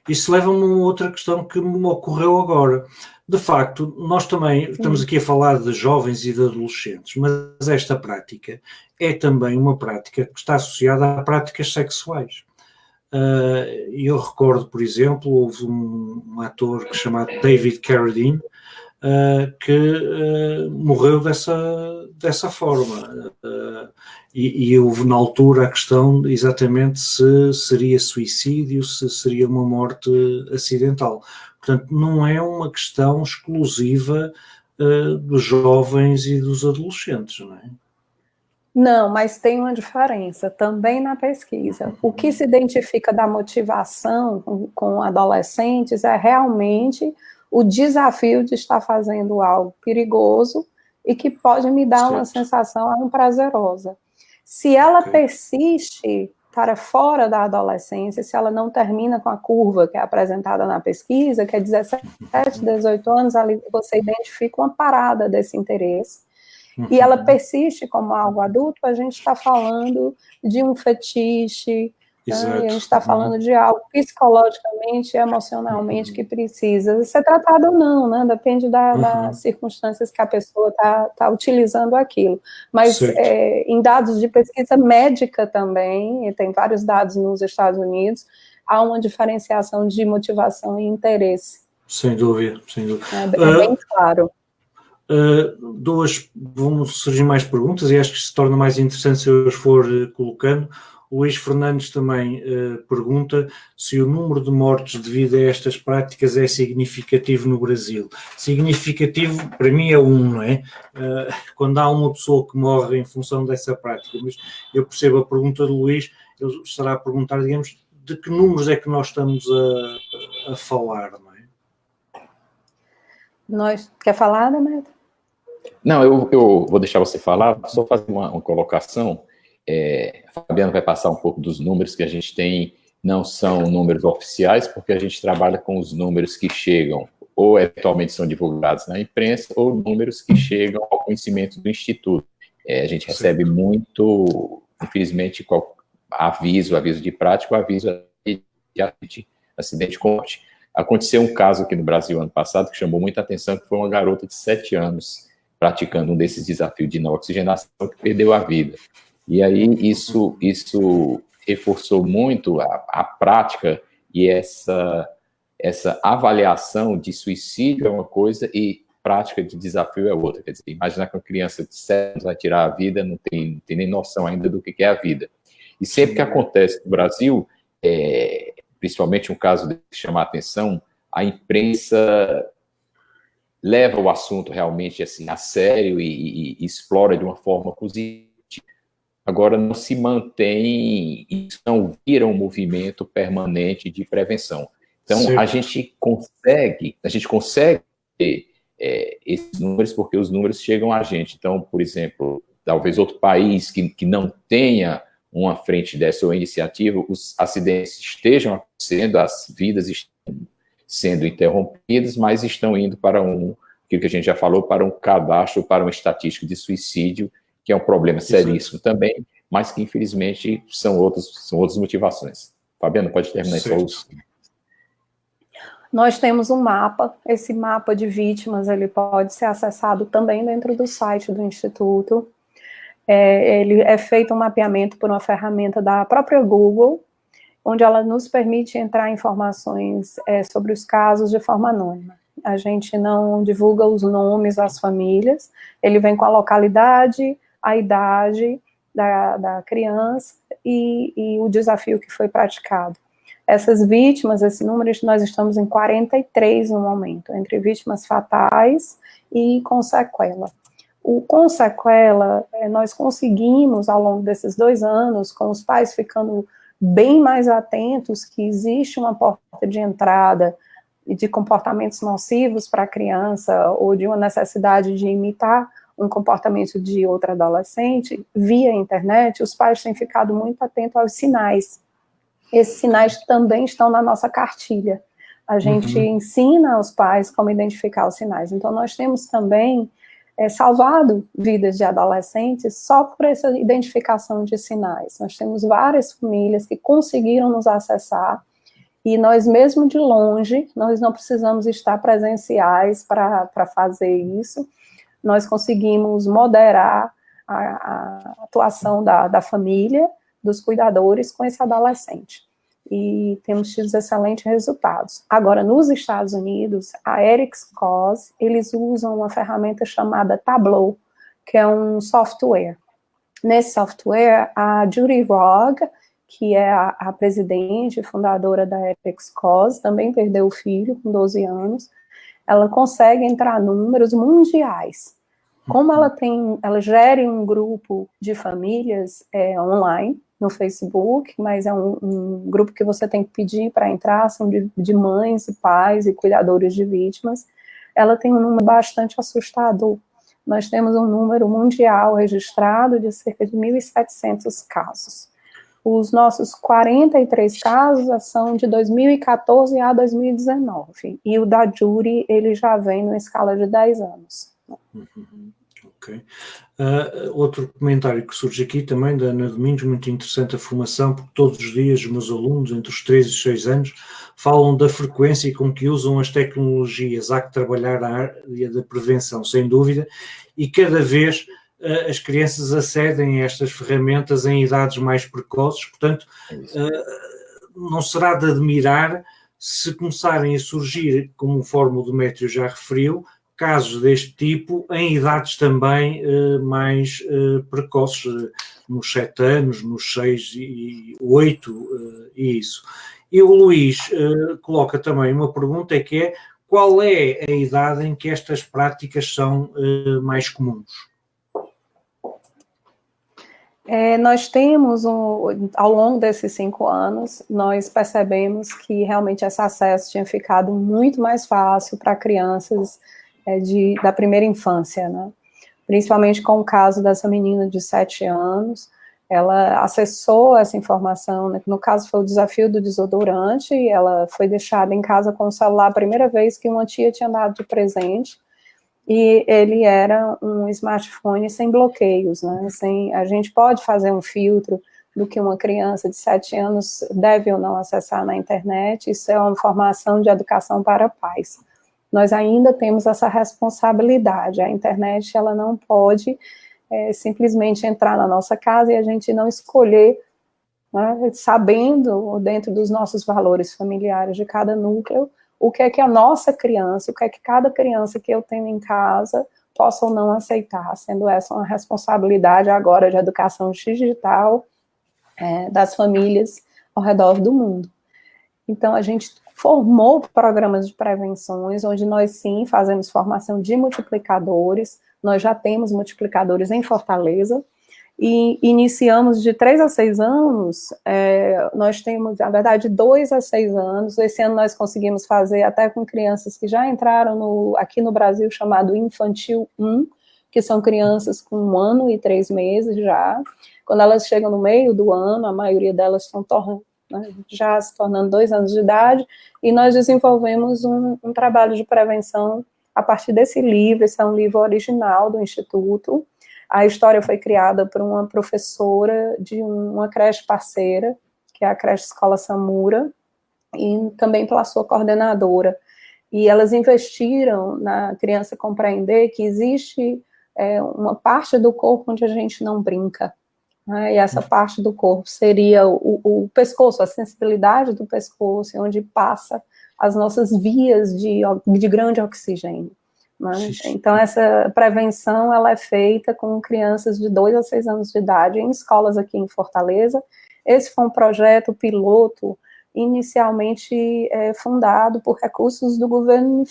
Isso leva-me a uma outra questão que me ocorreu agora. De facto, nós também estamos aqui a falar de jovens e de adolescentes, mas esta prática é também uma prática que está associada a práticas sexuais. Eu recordo, por exemplo, houve um ator chamado David Carradine, que morreu dessa forma. E houve na altura a questão exatamente se seria suicídio, se seria uma morte acidental. Portanto, não é uma questão exclusiva dos jovens e dos adolescentes, não é? Não, mas tem uma diferença também na pesquisa. O que se identifica da motivação com adolescentes é realmente o desafio de estar fazendo algo perigoso e que pode me dar uma sensação prazerosa. Se ela persiste para fora da adolescência, se ela não termina com a curva que é apresentada na pesquisa, que é 17, 18 anos, ali você identifica uma parada desse interesse, e ela persiste como algo adulto, a gente está falando de um fetiche, né? A gente está falando de algo psicologicamente, emocionalmente, que precisa ser tratado ou não, né? Depende das circunstâncias que a pessoa está utilizando aquilo. Mas em dados de pesquisa médica também, e tem vários dados nos Estados Unidos, há uma diferenciação de motivação e interesse. Sem dúvida, sem dúvida. É bem claro. Vão surgir mais perguntas e acho que se torna mais interessante se eu as for colocando. Luís Fernandes também pergunta se o número de mortes devido a estas práticas é significativo no Brasil. Significativo, para mim, é não é? Quando há uma pessoa que morre em função dessa prática, mas eu percebo a pergunta de Luís, ele estará a perguntar, digamos, de que números é que nós estamos a falar, não é? Quer falar, Demetrio? Não, eu vou deixar você falar, só fazer uma colocação. A Fabiana vai passar um pouco dos números que a gente tem, não são números oficiais, porque a gente trabalha com os números que chegam, ou eventualmente são divulgados na imprensa, ou números que chegam ao conhecimento do Instituto. A gente recebe muito, infelizmente, aviso de prática, aviso de acidente com morte. Aconteceu um caso aqui no Brasil ano passado que chamou muita atenção, que foi uma garota de 7 anos praticando um desses desafios de não oxigenação que perdeu a vida. E aí isso reforçou muito a prática e essa avaliação de suicídio é uma coisa e prática de desafio é outra. Quer dizer, imaginar que uma criança de 7 anos vai tirar a vida, não tem nem noção ainda do que é a vida. E sempre que acontece no Brasil, principalmente um caso que chama a atenção, a imprensa leva o assunto realmente assim, a sério e explora de uma forma positiva. Agora, não se mantém, isso não vira um movimento permanente de prevenção. Então, certo. a gente consegue ter esses números porque os números chegam a gente. Então, por exemplo, talvez outro país que não tenha uma frente dessa ou iniciativa, os acidentes estejam acontecendo, as vidas estão sendo interrompidas, mas estão indo para aquilo que a gente já falou, para um cadastro, para uma estatística de suicídio, que é um problema seríssimo também, mas que, infelizmente, são outras motivações. Fabiana, pode terminar isso. Nós temos um mapa, esse mapa de vítimas, ele pode ser acessado também dentro do site do Instituto. Ele é feito um mapeamento por uma ferramenta da própria Google, onde ela nos permite entrar informações sobre os casos de forma anônima. A gente não divulga os nomes das famílias, ele vem com a localidade, a idade da criança e o desafio que foi praticado. Essas vítimas, esse número, nós estamos em 43 no momento, entre vítimas fatais e com sequela. Com sequela, nós conseguimos, ao longo desses 2 anos, com os pais ficando bem mais atentos que existe uma porta de entrada de comportamentos nocivos para a criança ou de uma necessidade de imitar um comportamento de outra adolescente, via internet, os pais têm ficado muito atentos aos sinais. Esses sinais também estão na nossa cartilha. A gente ensina aos pais como identificar os sinais. Então, nós temos também salvado vidas de adolescentes só por essa identificação de sinais. Nós temos várias famílias que conseguiram nos acessar e nós, mesmo de longe, nós não precisamos estar presenciais para fazer isso. Nós conseguimos moderar a atuação da família, dos cuidadores com esse adolescente. E temos tido excelentes resultados. Agora, nos Estados Unidos, a Eric's Cause, eles usam uma ferramenta chamada Tableau, que é um software. Nesse software, a Judy Rogg, que é a presidente e fundadora da Eric's Cause, também perdeu o filho com 12 anos, ela consegue entrar em números mundiais. Como ela gere um grupo de famílias online, no Facebook, mas é um grupo que você tem que pedir para entrar, são de mães e pais e cuidadores de vítimas. Ela tem um número bastante assustador. Nós temos um número mundial registrado de cerca de 1.700 casos. Os nossos 43 casos são de 2014 a 2019, e o da Judy, ele já vem numa escala de 10 anos. Ok. Outro comentário que surge aqui também da Ana Domingos, muito interessante a formação, porque todos os dias os meus alunos, entre os 3 e os 6 anos, falam da frequência com que usam as tecnologias. Há que trabalhar a área da prevenção, sem dúvida, e cada vez as crianças acedem a estas ferramentas em idades mais precoces, portanto, não será de admirar se começarem a surgir, conforme o Demetrio já referiu, casos deste tipo em idades também mais precoces. nos 7 anos, nos 6 e 8, e isso. E o Luís coloca também uma pergunta, que é: qual é a idade em que estas práticas são mais comuns? Nós temos, ao longo desses 5 anos, nós percebemos que realmente esse acesso tinha ficado muito mais fácil para crianças da primeira infância, né? Principalmente com o caso dessa menina de 7 anos, ela acessou essa informação, né? No caso foi o desafio do desodorante, ela foi deixada em casa com o celular a primeira vez que uma tia tinha dado de presente, e ele era um smartphone sem bloqueios, né? A gente pode fazer um filtro do que uma criança de 7 anos deve ou não acessar na internet, isso é uma formação de educação para pais. Nós ainda temos essa responsabilidade, a internet ela não pode simplesmente entrar na nossa casa e a gente não escolher, né, sabendo, dentro dos nossos valores familiares de cada núcleo, o que é que a nossa criança, o que é que cada criança que eu tenho em casa possa ou não aceitar, sendo essa uma responsabilidade agora de educação digital das famílias ao redor do mundo. Então, a gente formou programas de prevenções, onde nós, sim, fazemos formação de multiplicadores, nós já temos multiplicadores em Fortaleza, e iniciamos de 3 a 6 anos, nós temos, na verdade, 2 a 6 anos, esse ano nós conseguimos fazer até com crianças que já entraram aqui no Brasil, chamado Infantil 1, que são crianças com 1 ano e 3 meses já. Quando elas chegam no meio do ano, a maioria delas estão já se tornando 2 anos de idade, e nós desenvolvemos um trabalho de prevenção a partir desse livro. Esse é um livro original do Instituto. A história foi criada por uma professora de uma creche parceira, que é a creche Escola Samura, e também pela sua coordenadora. E elas investiram na criança compreender que existe uma parte do corpo onde a gente não brinca, né? E essa parte do corpo seria o pescoço, a sensibilidade do pescoço, onde passa as nossas vias de grande oxigênio. Né? Então, essa prevenção ela é feita com crianças de 2 a 6 anos de idade em escolas aqui em Fortaleza. Esse foi um projeto piloto inicialmente fundado por recursos do governo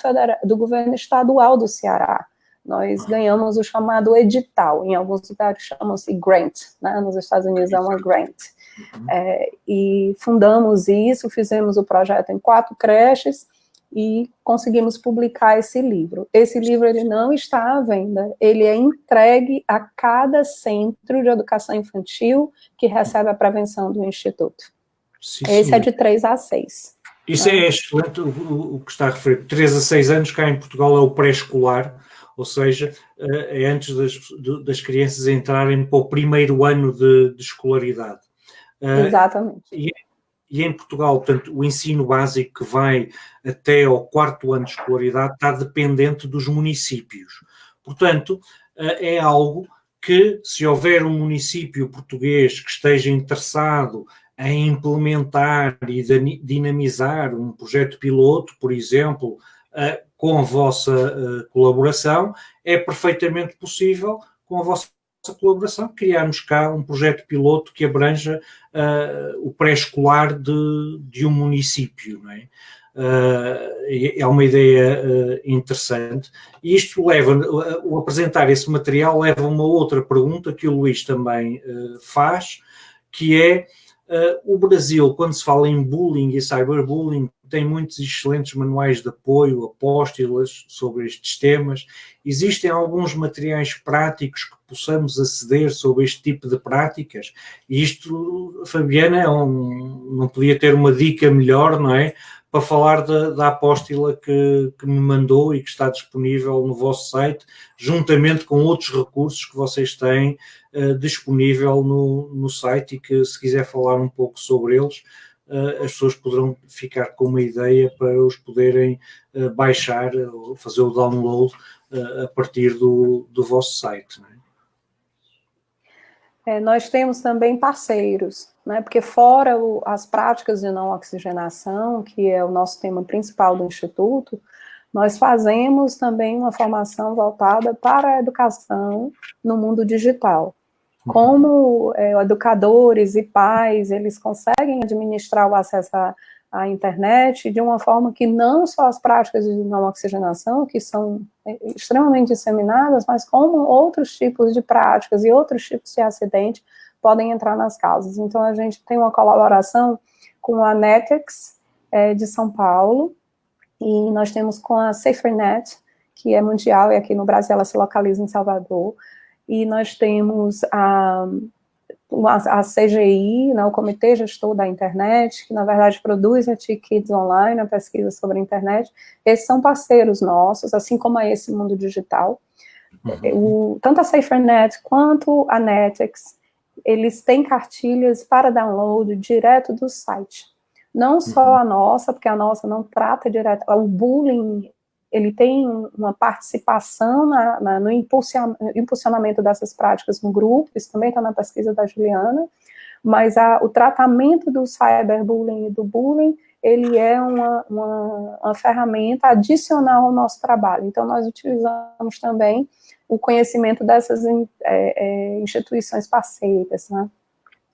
estadual do Ceará. Nós ganhamos o chamado edital, em alguns lugares chamam-se grant, né? Nos Estados Unidos é uma grant. E fundamos isso, fizemos o projeto em 4 creches, e conseguimos publicar esse livro. Esse livro ele não está à venda, ele é entregue a cada centro de educação infantil que recebe a prevenção do Instituto. Sim, esse é de 3 a 6. Isso é excelente o que está a referir. 3 a 6 anos cá em Portugal é o pré-escolar, ou seja, é antes das crianças entrarem para o primeiro ano de escolaridade. Exatamente. E em Portugal, portanto, o ensino básico que vai até ao 4º ano de escolaridade está dependente dos municípios. Portanto, é algo que, se houver um município português que esteja interessado em implementar e dinamizar um projeto piloto, por exemplo, com a vossa colaboração, é perfeitamente possível, com a vossa colaboração, criarmos cá um projeto piloto que abranja o pré-escolar de um município, não é? É uma ideia interessante, e isto leva, o apresentar esse material leva a uma outra pergunta que o Luís também faz, que é o Brasil, quando se fala em bullying e cyberbullying, tem muitos excelentes manuais de apoio, apóstolas sobre estes temas. Existem alguns materiais práticos que possamos aceder sobre este tipo de práticas? E isto, Fabiana, não podia ter uma dica melhor, não é? Para falar da apóstola que me mandou e que está disponível no vosso site, juntamente com outros recursos que vocês têm disponível no site, e que, se quiser falar um pouco sobre eles, as pessoas poderão ficar com uma ideia para os poderem baixar ou fazer o download a partir do vosso site, não é? Nós temos também parceiros, né? Porque fora as práticas de não oxigenação, que é o nosso tema principal do Instituto, nós fazemos também uma formação voltada para a educação no mundo digital. como educadores e pais, eles conseguem administrar o acesso à internet de uma forma que não só as práticas de não oxigenação, que são extremamente disseminadas, mas como outros tipos de práticas e outros tipos de acidente podem entrar nas causas. Então, a gente tem uma colaboração com a Netix, de São Paulo, e nós temos com a SaferNet, que é mundial, e aqui no Brasil ela se localiza em Salvador, e nós temos a CGI, né, o Comitê Gestor da Internet, que na verdade produz a TIC-Kids Online, a pesquisa sobre a internet. Esses são parceiros nossos, assim como a Esse Mundo Digital. Tanto a SaferNet quanto a Netix, eles têm cartilhas para download direto do site. Não só a nossa, porque a nossa não trata direto, o bullying, ele tem uma participação no impulsionamento dessas práticas no grupo, isso também está na pesquisa da Juliana, mas o tratamento do cyberbullying e do bullying, ele é uma ferramenta adicional ao nosso trabalho. Então, nós utilizamos também o conhecimento dessas instituições parceiras, né?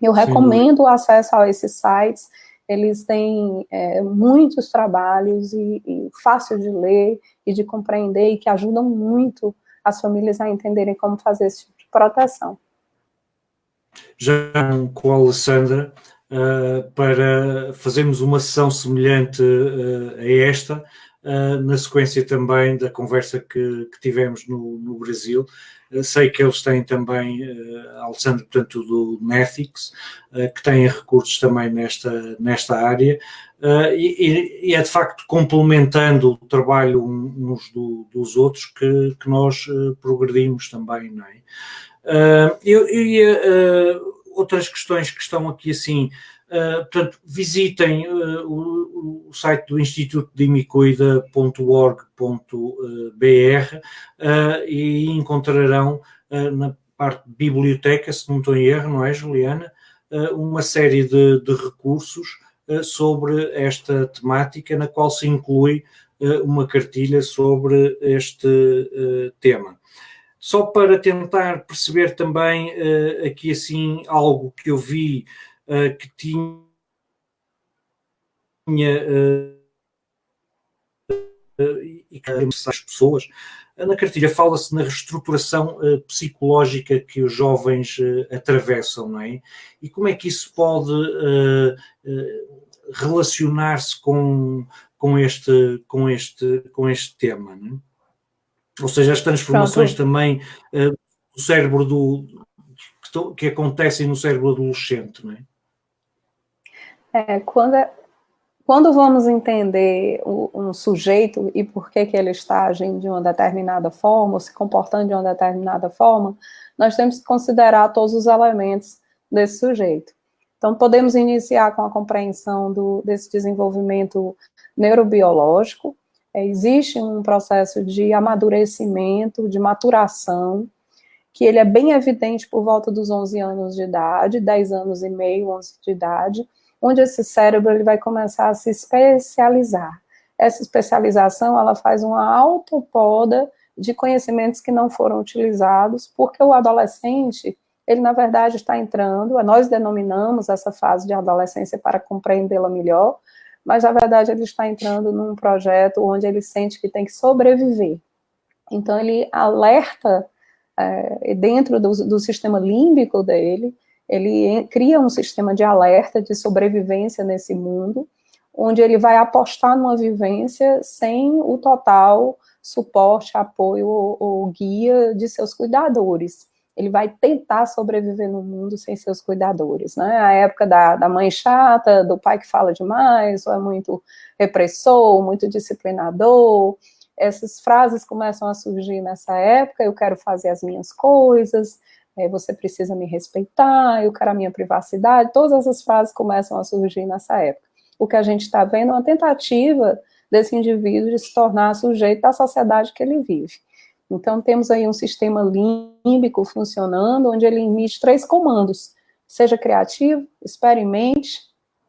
Eu recomendo o acesso a esses sites. Eles têm muitos trabalhos e fácil de ler e de compreender, e que ajudam muito as famílias a entenderem como fazer esse tipo de proteção. Já com a Alessandra, para fazermos uma sessão semelhante a esta, na sequência também da conversa que tivemos no Brasil. Sei que eles têm também, Alessandro, portanto, do Netix, que têm recursos também nesta área, e é de facto complementando o trabalho uns dos outros que nós progredimos também, não é? Outras questões que estão aqui assim, portanto, visitem o site do Instituto de imicuida.org.br e encontrarão na parte de biblioteca, se não estou em erro, não é, Juliana? Uma série de recursos sobre esta temática, na qual se inclui uma cartilha sobre este tema. Só para tentar perceber também aqui assim algo que eu vi que tinha e que as pessoas, na cartilha fala-se na reestruturação psicológica que os jovens atravessam, não é? E como é que isso pode relacionar-se com este tema, não é? Ou seja, as transformações também do cérebro que acontecem no cérebro adolescente, não é? Quando vamos entender um sujeito e por que ele está agindo de uma determinada forma, ou se comportando de uma determinada forma, nós temos que considerar todos os elementos desse sujeito. Então, podemos iniciar com a compreensão desse desenvolvimento neurobiológico. Existe um processo de amadurecimento, de maturação, que ele é bem evidente por volta dos 11 anos de idade, 10 anos e meio, 11 de idade, onde esse cérebro ele vai começar a se especializar. Essa especialização, ela faz uma autopoda de conhecimentos que não foram utilizados, porque o adolescente, ele na verdade está entrando, nós denominamos essa fase de adolescência para compreendê-la melhor, mas na verdade ele está entrando num projeto onde ele sente que tem que sobreviver. Então ele alerta dentro do sistema límbico dele, ele cria um sistema de alerta, de sobrevivência nesse mundo, onde ele vai apostar numa vivência sem o total suporte, apoio ou guia de seus cuidadores. Ele vai tentar sobreviver no mundo sem seus cuidadores, né? A época da mãe chata, do pai que fala demais, ou é muito repressor, muito disciplinador. Essas frases começam a surgir nessa época: eu quero fazer as minhas coisas, você precisa me respeitar, eu quero a minha privacidade. Todas essas frases começam a surgir nessa época. O que a gente está vendo é uma tentativa desse indivíduo de se tornar sujeito da sociedade que ele vive. Então, temos aí um sistema límbico funcionando, onde ele emite 3 comandos: seja criativo, experimente,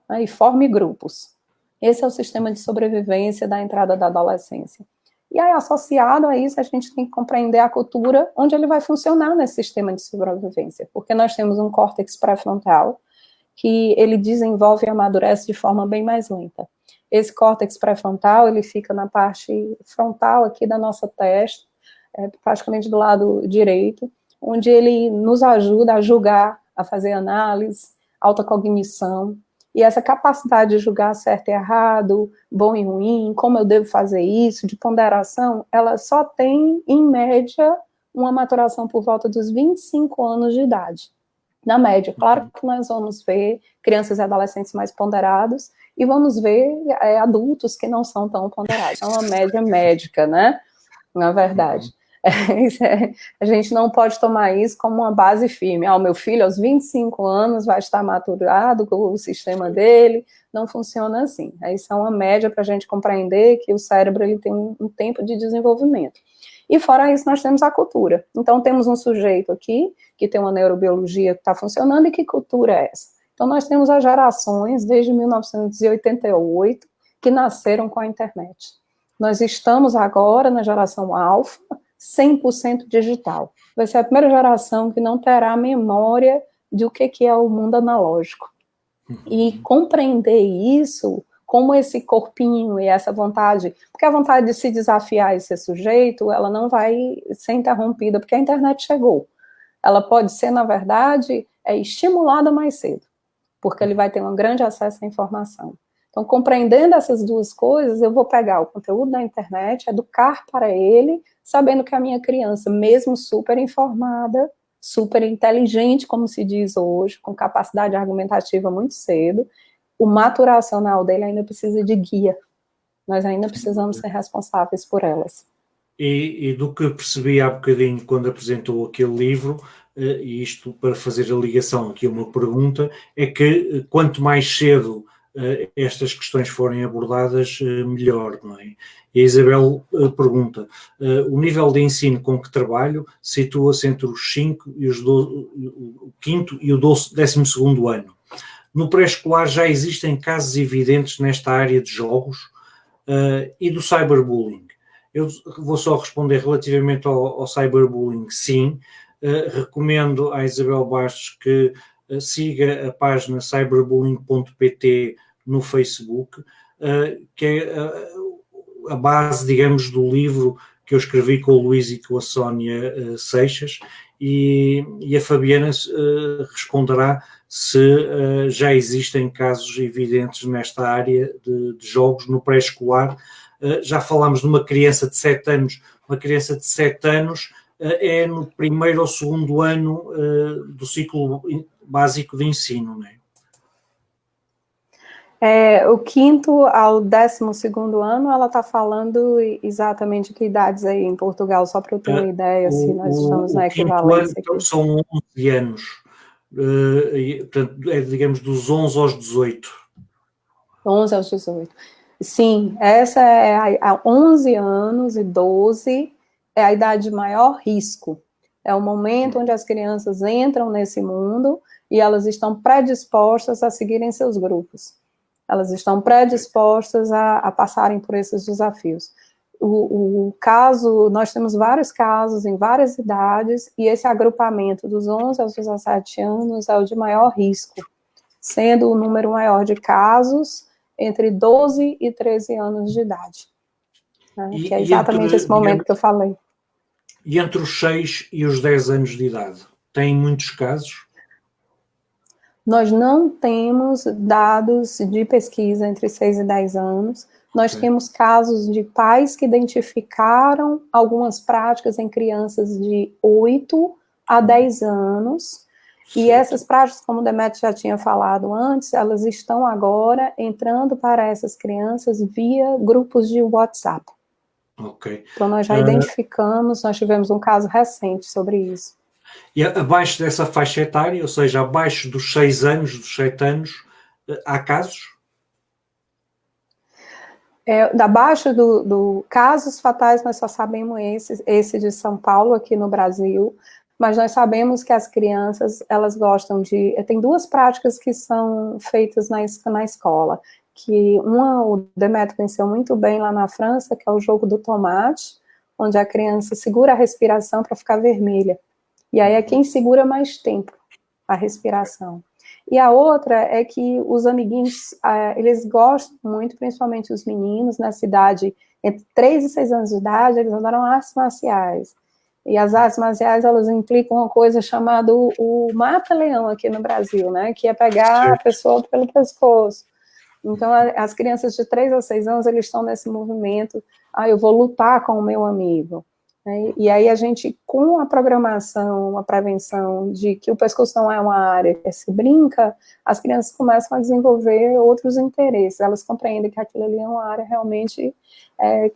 né, e forme grupos. Esse é o sistema de sobrevivência da entrada da adolescência. E aí, associado a isso, a gente tem que compreender a cultura onde ele vai funcionar nesse sistema de sobrevivência, porque nós temos um córtex pré-frontal, que ele desenvolve e amadurece de forma bem mais lenta. Esse córtex pré-frontal, ele fica na parte frontal aqui da nossa testa, praticamente do lado direito, onde ele nos ajuda a julgar, a fazer análise, autocognição, e essa capacidade de julgar certo e errado, bom e ruim, como eu devo fazer isso, de ponderação, ela só tem, em média, uma maturação por volta dos 25 anos de idade. Na média, claro que nós vamos ver crianças e adolescentes mais ponderados, e vamos ver adultos que não são tão ponderados. É uma média médica, né? Na verdade. A gente não pode tomar isso como uma base firme. O meu filho, aos 25 anos, vai estar maturado com o sistema dele. Não funciona assim. Isso é uma média para a gente compreender que o cérebro ele tem um tempo de desenvolvimento. E fora isso, nós temos a cultura. Então, temos um sujeito aqui, que tem uma neurobiologia que está funcionando, e que cultura é essa? Então, nós temos as gerações, desde 1988, que nasceram com a internet. Nós estamos agora na geração alfa, 100% digital. Vai ser a primeira geração que não terá memória do que é o mundo analógico. E compreender isso, como esse corpinho e essa vontade, porque a vontade de se desafiar e ser sujeito, ela não vai ser interrompida, porque a internet chegou. Ela pode ser, na verdade, estimulada mais cedo, porque ele vai ter um grande acesso à informação. Então, compreendendo essas duas coisas, eu vou pegar o conteúdo da internet, educar para ele, sabendo que a minha criança, mesmo super informada, super inteligente, como se diz hoje, com capacidade argumentativa muito cedo, o maturacional dele ainda precisa de guia. Nós ainda precisamos ser responsáveis por elas. E do que percebi há bocadinho quando apresentou aquele livro, e isto para fazer a ligação aqui a uma pergunta, é que quanto mais cedo estas questões forem abordadas, melhor, não é? E a Isabel pergunta, o nível de ensino com que trabalho situa-se entre os 5 e os 12, o 5º e o 12º ano. No pré-escolar já existem casos evidentes nesta área de jogos e do cyberbullying. Eu vou só responder relativamente ao cyberbullying, sim. Recomendo à Isabel Bastos que siga a página cyberbullying.pt no Facebook, que é a base, digamos, do livro que eu escrevi com o Luís e com a Sónia Seixas, e a Fabiana responderá se já existem casos evidentes nesta área de jogos no pré-escolar. Já falámos de uma criança de 7 anos. Uma criança de 7 anos é no primeiro ou segundo ano do ciclo básico de ensino, não é? O 5º ao 12º ano, ela está falando exatamente que idades aí em Portugal, só para eu ter uma ideia, se nós estamos na equivalência aqui. São 11 anos, portanto, digamos, dos 11 aos 18. 11 aos 18. Sim, essa é a 11 anos e 12 é a idade de maior risco. É o momento onde as crianças entram nesse mundo e elas estão predispostas a seguirem seus grupos. Elas estão predispostas a passarem por esses desafios. O caso, nós temos vários casos em várias idades, e esse agrupamento dos 11 aos 17 anos é o de maior risco, sendo o número maior de casos entre 12 e 13 anos de idade. Né, que é exatamente esse momento que eu falei. E entre os 6 e os 10 anos de idade, tem muitos casos? Nós não temos dados de pesquisa entre 6 e 10 anos. Nós temos casos de pais que identificaram algumas práticas em crianças de 8 a 10 anos. Certo. E essas práticas, como o Demetrio já tinha falado antes, elas estão agora entrando para essas crianças via grupos de WhatsApp. Ok. Então, nós já identificamos, nós tivemos um caso recente sobre isso. E abaixo dessa faixa etária, ou seja, abaixo dos 6 anos, dos 7 anos, há casos? Abaixo do casos fatais, nós só sabemos esse de São Paulo, aqui no Brasil, mas nós sabemos que as crianças, elas gostam de... Tem 2 práticas que são feitas na escola, que o Demetrio conheceu muito bem lá na França, que é o jogo do tomate, onde a criança segura a respiração para ficar vermelha. E aí é quem segura mais tempo a respiração. E a outra é que os amiguinhos, eles gostam muito, principalmente os meninos, na cidade, entre 3 e 6 anos de idade, eles adoram artes marciais. E as artes marciais, elas implicam uma coisa chamada o mata-leão aqui no Brasil, né? Que é pegar a pessoa pelo pescoço. Então, as crianças de 3 a 6 anos, eles estão nesse movimento, eu vou lutar com o meu amigo. E aí a gente, com a programação, a prevenção de que o pescoço não é uma área que se brinca, as crianças começam a desenvolver outros interesses, elas compreendem que aquilo ali é uma área realmente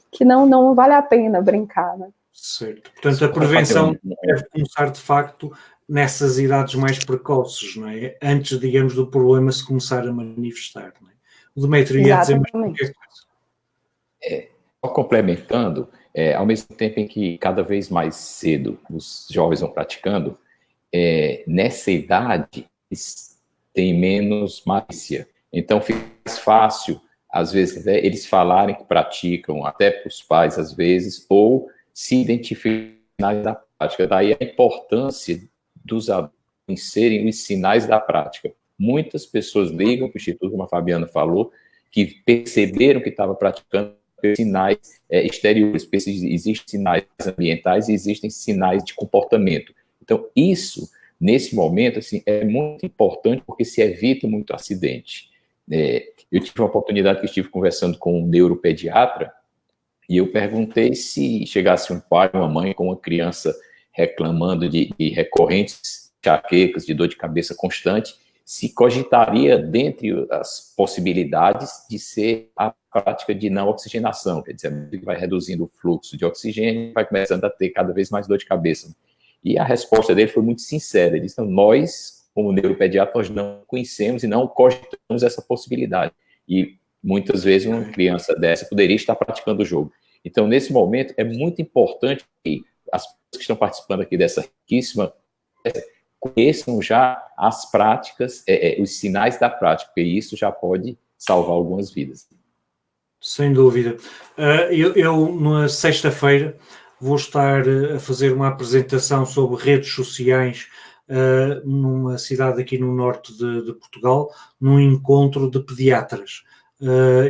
que não vale a pena brincar, né? Certo. Portanto, a prevenção deve começar, de facto, nessas idades mais precoces, não é? Antes, digamos, do problema se começar a manifestar, não é? O Demetrio ia dizer mais qualquer coisa. Só complementando, ao mesmo tempo em que cada vez mais cedo os jovens vão praticando, nessa idade eles têm menos malícia. Então fica mais fácil, às vezes, eles falarem que praticam, até para os pais, às vezes, ou se identificarem da prática. Daí a importância dos adultos em serem os sinais da prática. Muitas pessoas ligam para o Instituto, como a Fabiana falou, que perceberam que estava praticando sinais exteriores, existem sinais ambientais e existem sinais de comportamento. Então, isso, nesse momento, assim, é muito importante porque se evita muito acidente. Eu tive uma oportunidade que estive conversando com um neuropediatra e eu perguntei se chegasse um pai, uma mãe com uma criança reclamando de recorrentes enxaquecas, de dor de cabeça constante, se cogitaria, dentre as possibilidades, de ser a prática de não oxigenação, quer dizer, vai reduzindo o fluxo de oxigênio e vai começando a ter cada vez mais dor de cabeça. E a resposta dele foi muito sincera, ele disse, nós, como neuropediatra, nós não conhecemos e não cogitamos essa possibilidade. E muitas vezes uma criança dessa poderia estar praticando o jogo. Então, nesse momento, é muito importante que as pessoas que estão participando aqui dessa riquíssima conheçam já as práticas, os sinais da prática, porque isso já pode salvar algumas vidas. Sem dúvida. Eu na sexta-feira, vou estar a fazer uma apresentação sobre redes sociais numa cidade aqui no norte de Portugal, num encontro de pediatras.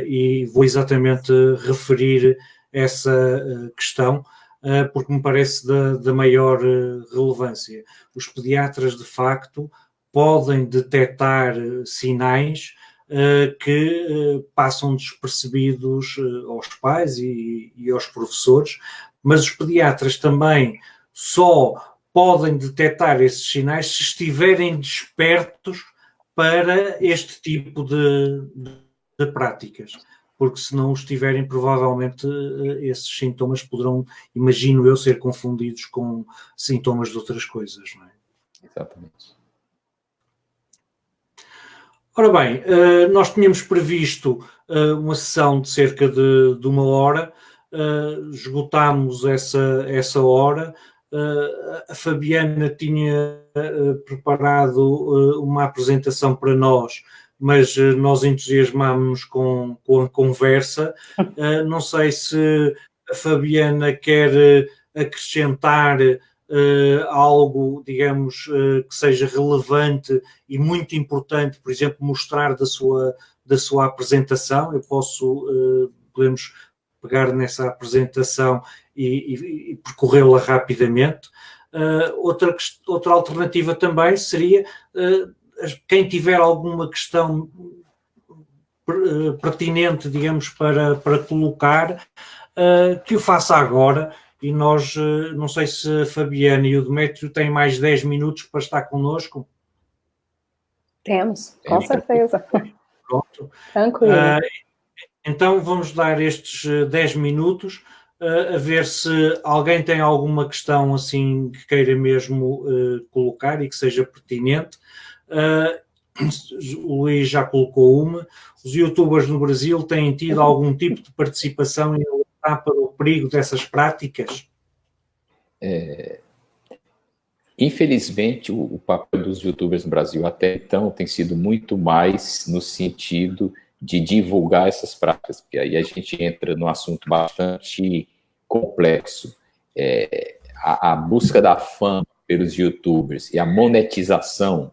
E vou exatamente referir essa questão, porque me parece da maior relevância. Os pediatras, de facto, podem detectar sinais que passam despercebidos aos pais e aos professores, mas os pediatras também só podem detectar esses sinais se estiverem despertos para este tipo de práticas. Porque se não os tiverem, provavelmente esses sintomas poderão, imagino eu, ser confundidos com sintomas de outras coisas, não é? Exatamente. Ora bem, nós tínhamos previsto uma sessão de cerca de 1 hora, esgotámos essa hora. A Fabiana tinha preparado uma apresentação para nós, mas nós entusiasmámos-nos com a conversa. Não sei se a Fabiana quer acrescentar algo, digamos, que seja relevante e muito importante, por exemplo, mostrar da sua apresentação. Podemos pegar nessa apresentação e percorrê-la rapidamente. Outra alternativa também seria quem tiver alguma questão pertinente, digamos, para colocar, que o faça agora. E nós, não sei se a Fabiana e o Demetrio têm mais 10 minutos para estar connosco. Temos, com certeza. Pronto. Tranquilo. Então vamos dar estes 10 minutos a ver se alguém tem alguma questão assim que queira mesmo colocar e que seja pertinente. O Luís já colocou uma. Os youtubers no Brasil têm tido algum tipo de participação em alertar para o perigo dessas práticas? Infelizmente, o papel dos youtubers no Brasil até então tem sido muito mais no sentido de divulgar essas práticas, porque aí a gente entra num assunto bastante complexo. A busca da fama pelos youtubers e a monetização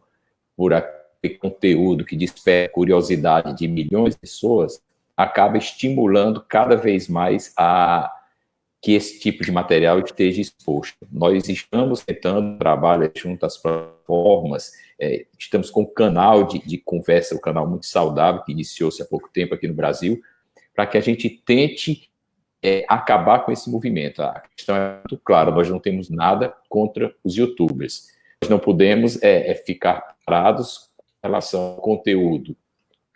por aquele conteúdo que desperta curiosidade de milhões de pessoas acaba estimulando cada vez mais que esse tipo de material esteja exposto. Nós estamos tentando trabalhar junto às plataformas, estamos com um canal de conversa, um canal muito saudável, que iniciou-se há pouco tempo aqui no Brasil, para que a gente tente acabar com esse movimento. A questão é muito clara, nós não temos nada contra os youtubers. Nós não podemos ficar parados em relação ao conteúdo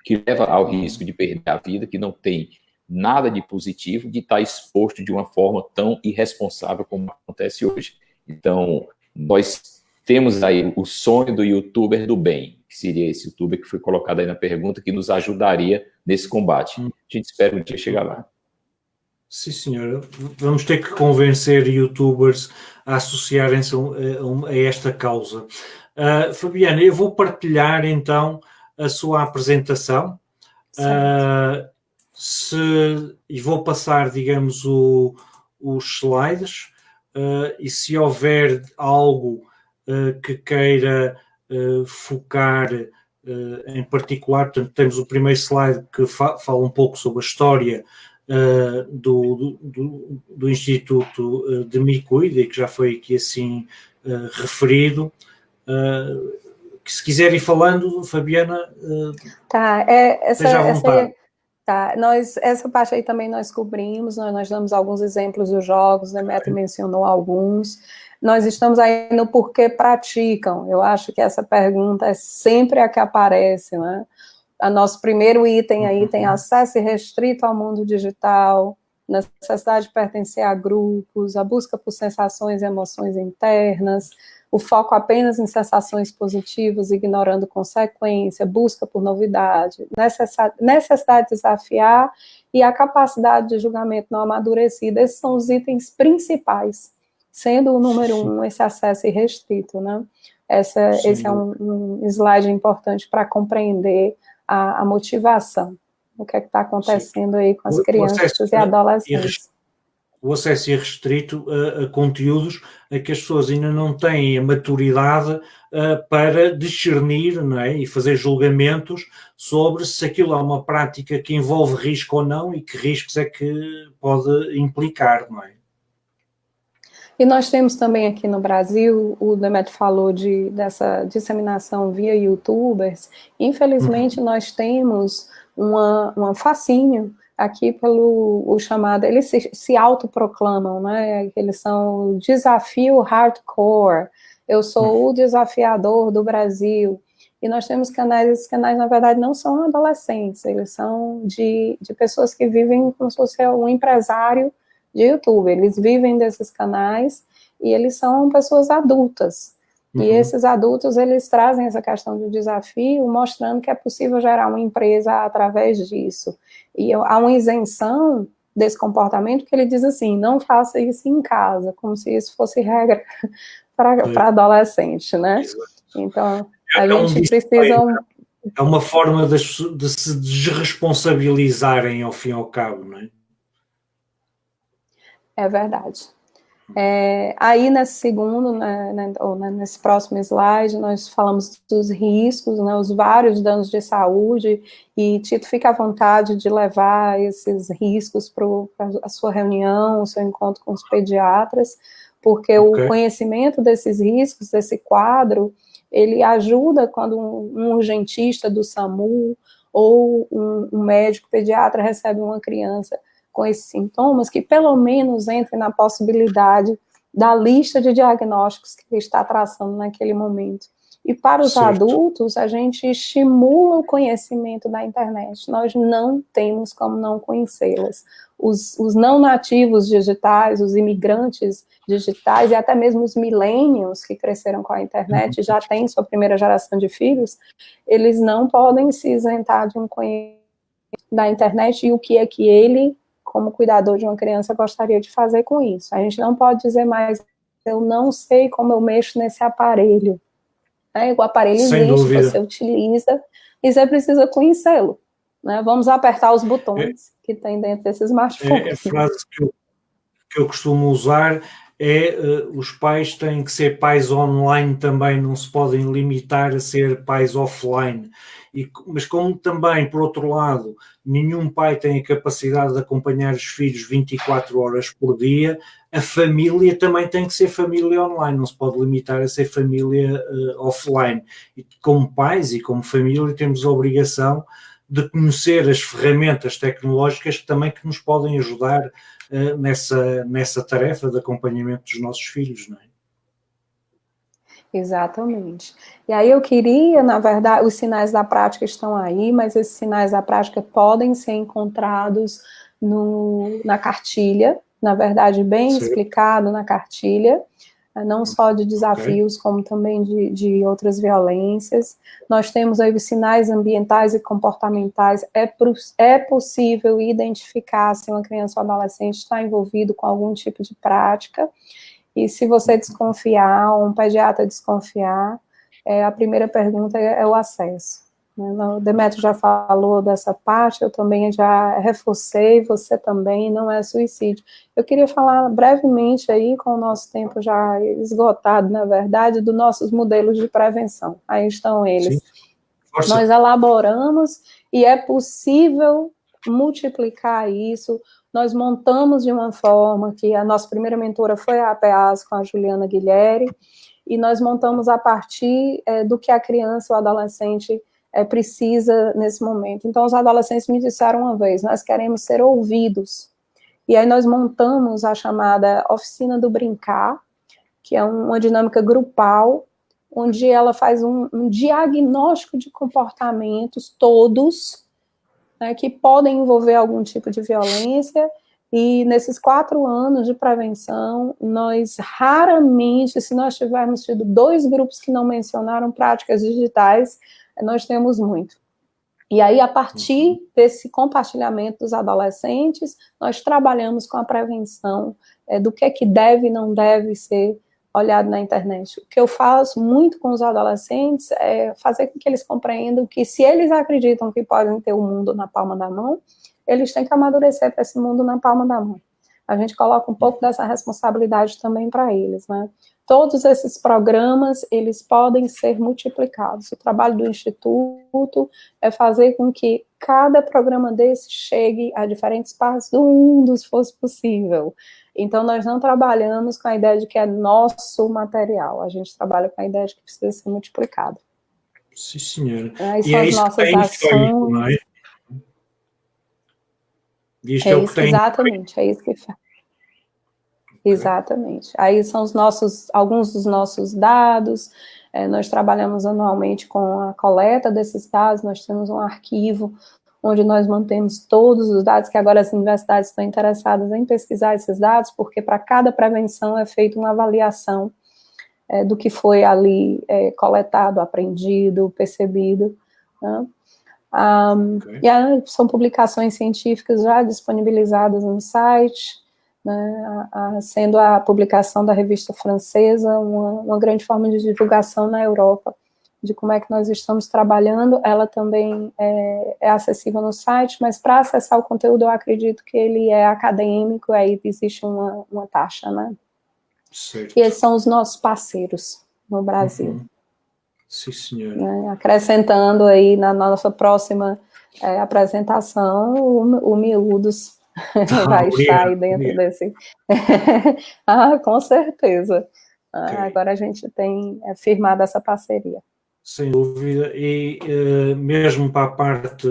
que leva ao risco de perder a vida, que não tem nada de positivo, de estar exposto de uma forma tão irresponsável como acontece hoje. Então, nós temos aí o sonho do youtuber do bem, que seria esse youtuber que foi colocado aí na pergunta, que nos ajudaria nesse combate. A gente espera um dia chegar lá. Sim, senhora. Vamos ter que convencer youtubers a associarem-se a esta causa. Fabiana, eu vou partilhar então a sua apresentação. E vou passar, digamos, os slides, e se houver algo que queira focar em particular, portanto, temos o primeiro slide que fala um pouco sobre a história do Instituto de Me Cuida, e que já foi aqui assim referido. Que se quiser ir falando, Fabiana, esteja à vontade. Essa parte aí também nós cobrimos, nós damos alguns exemplos dos jogos, né? Demetrio mencionou alguns. Nós estamos aí no porquê praticam. Eu acho que essa pergunta é sempre a que aparece, né? O nosso primeiro item aí tem acesso irrestrito ao mundo digital, necessidade de pertencer a grupos, a busca por sensações e emoções internas, o foco apenas em sensações positivas, ignorando consequência, busca por novidade, necessidade de desafiar e a capacidade de julgamento não amadurecida. Esses são os itens principais, sendo o número 1 esse acesso irrestrito, né? Esse é um slide importante para compreender a motivação, o que é que está acontecendo aí com as crianças e adolescentes. O acesso irrestrito a conteúdos a que as pessoas ainda não têm a maturidade para discernir, não é? E fazer julgamentos sobre se aquilo é uma prática que envolve risco ou não e que riscos é que pode implicar, não é? E nós temos também aqui no Brasil, o Demetrio falou dessa disseminação via youtubers. Infelizmente, nós temos um fascínio aqui pelo o chamado, eles se autoproclamam, né? Eles são o desafio hardcore, eu sou o desafiador do Brasil. E nós temos canais, esses canais, na verdade, não são adolescentes, eles são de pessoas que vivem como se fosse um empresário de YouTube, eles vivem desses canais e eles são pessoas adultas. E esses adultos, eles trazem essa questão do desafio, mostrando que é possível gerar uma empresa através disso. E há uma isenção desse comportamento que ele diz assim, não faça isso em casa, como se isso fosse regra para adolescente, né? Então, a gente precisa... É uma forma de se desresponsabilizarem ao fim e ao cabo, não é? É verdade. Aí, nesse segundo, nesse próximo slide, nós falamos dos riscos, né, os vários danos de saúde, e Tito, fica à vontade de levar esses riscos para a sua reunião, o seu encontro com os pediatras, porque o conhecimento desses riscos, desse quadro, ele ajuda quando um urgentista do SAMU ou um médico pediatra recebe uma criança com esses sintomas, que pelo menos entre na possibilidade da lista de diagnósticos que ele está traçando naquele momento. E para os adultos, a gente estimula o conhecimento da internet. Nós não temos como não conhecê-las. Os não nativos digitais, os imigrantes digitais e até mesmo os millennials que cresceram com a internet, já têm sua primeira geração de filhos, eles não podem se isentar de um conhecimento da internet e o que é que ele, como cuidador de uma criança, gostaria de fazer com isso. A gente não pode dizer mais, eu não sei como eu mexo nesse aparelho. O aparelho existe, você utiliza, e você precisa conhecê-lo. né? Vamos apertar os botões que tem dentro desse smartphone. A frase que eu costumo usar é os pais têm que ser pais online também, não se podem limitar a ser pais offline. Mas como também, por outro lado, nenhum pai tem a capacidade de acompanhar os filhos 24 horas por dia, a família também tem que ser família online, não se pode limitar a ser família offline. E como pais e como família temos a obrigação de conhecer as ferramentas tecnológicas também que nos podem ajudar nessa tarefa de acompanhamento dos nossos filhos, não é? Exatamente. E aí eu queria, na verdade, os sinais da prática estão aí, mas esses sinais da prática podem ser encontrados na cartilha, na verdade, bem explicado na cartilha, não só de desafios, como também de outras violências. Nós temos aí os sinais ambientais e comportamentais. É possível identificar se uma criança ou adolescente está envolvido com algum tipo de prática. E se você desconfiar, ou um pediatra desconfiar, a primeira pergunta é o acesso. O Demetrio já falou dessa parte, eu também já reforcei, você também, não é suicídio. Eu queria falar brevemente aí, com o nosso tempo já esgotado, na verdade, dos nossos modelos de prevenção. Aí estão eles. Nós elaboramos e é possível multiplicar isso. Nós montamos de uma forma que a nossa primeira mentora foi a APAS com a Juliana Guilherme, e nós montamos a partir do que a criança ou adolescente precisa nesse momento. Então, os adolescentes me disseram uma vez, nós queremos ser ouvidos. E aí nós montamos a chamada Oficina do Brincar, que é uma dinâmica grupal, onde ela faz um diagnóstico de comportamentos todos, né, que podem envolver algum tipo de violência, e nesses 4 anos de prevenção, nós raramente, se nós tivermos tido 2 grupos que não mencionaram práticas digitais, nós temos muito. E aí, a partir desse compartilhamento dos adolescentes, nós trabalhamos com a prevenção do que deve e não deve ser olhado na internet. O que eu faço muito com os adolescentes é fazer com que eles compreendam que se eles acreditam que podem ter o mundo na palma da mão, eles têm que amadurecer para esse mundo na palma da mão. A gente coloca um pouco dessa responsabilidade também para eles, né? Todos esses programas, eles podem ser multiplicados. O trabalho do Instituto é fazer com que cada programa desse chegue a diferentes partes do mundo, se fosse possível. Então, nós não trabalhamos com a ideia de que é nosso material, a gente trabalha com a ideia de que precisa ser multiplicado. Sim, senhora. Aí são as nossas ações. Não é? Isto é o que tem. Exatamente, é isso que faz. Exatamente. Aí são alguns dos nossos dados. Nós trabalhamos anualmente com a coleta desses dados, nós temos um arquivo onde nós mantemos todos os dados, que agora as universidades estão interessadas em pesquisar esses dados, porque para cada prevenção é feita uma avaliação do que foi ali coletado, aprendido, percebido, né? E aí, são publicações científicas já disponibilizadas no site, né, sendo a publicação da revista francesa uma grande forma de divulgação na Europa, de como é que nós estamos trabalhando. Ela também é acessível no site, mas para acessar o conteúdo eu acredito que ele é acadêmico, aí existe uma taxa, né? Certo. E esses são os nossos parceiros no Brasil. Uhum. Sim, senhora. Né? Acrescentando aí na nossa próxima apresentação, o Miúdos vai estar aí dentro desse... com certeza. Okay. Agora a gente tem firmado essa parceria. Sem dúvida, e mesmo para a parte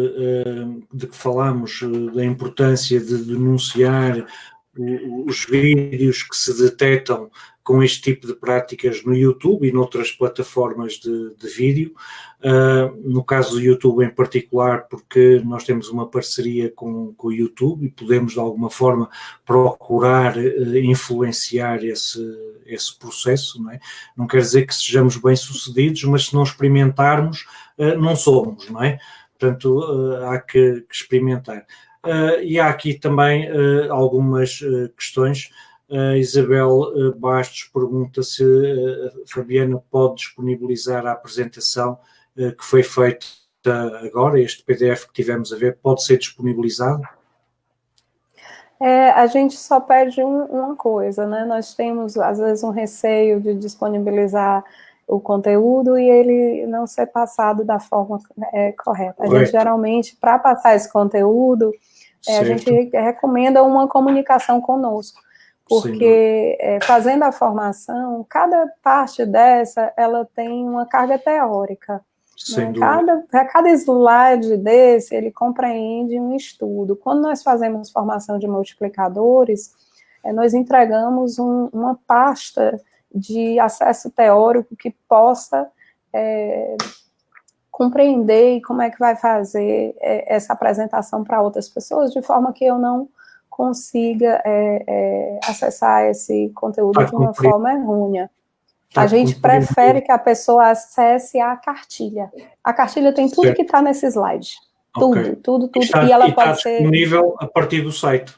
de que falamos, da importância de denunciar os vídeos que se detectam com este tipo de práticas no YouTube e noutras plataformas de vídeo, no caso do YouTube em particular, porque nós temos uma parceria com o YouTube e podemos de alguma forma procurar influenciar esse processo, não é? Não quer dizer que sejamos bem-sucedidos, mas se não experimentarmos, não somos, não é? Portanto, há que experimentar. E há aqui também algumas questões. Isabel Bastos pergunta se a Fabiana pode disponibilizar a apresentação que foi feita agora, este PDF que tivemos a ver, pode ser disponibilizado? A gente só pede uma coisa, né? Nós temos, às vezes, um receio de disponibilizar o conteúdo e ele não ser passado da forma correta. A gente, geralmente, para passar esse conteúdo, a gente recomenda uma comunicação conosco, porque fazendo a formação, cada parte dessa, ela tem uma carga teórica. Né? Cada slide desse, ele compreende um estudo. Quando nós fazemos formação de multiplicadores, nós entregamos uma pasta de acesso teórico que possa compreender como é que vai fazer essa apresentação para outras pessoas, de forma que eu não consiga acessar esse conteúdo de uma forma errônea. A gente prefere que a pessoa acesse a cartilha. A cartilha tem tudo que está nesse slide. Tudo. E ela pode ser disponível a partir do site.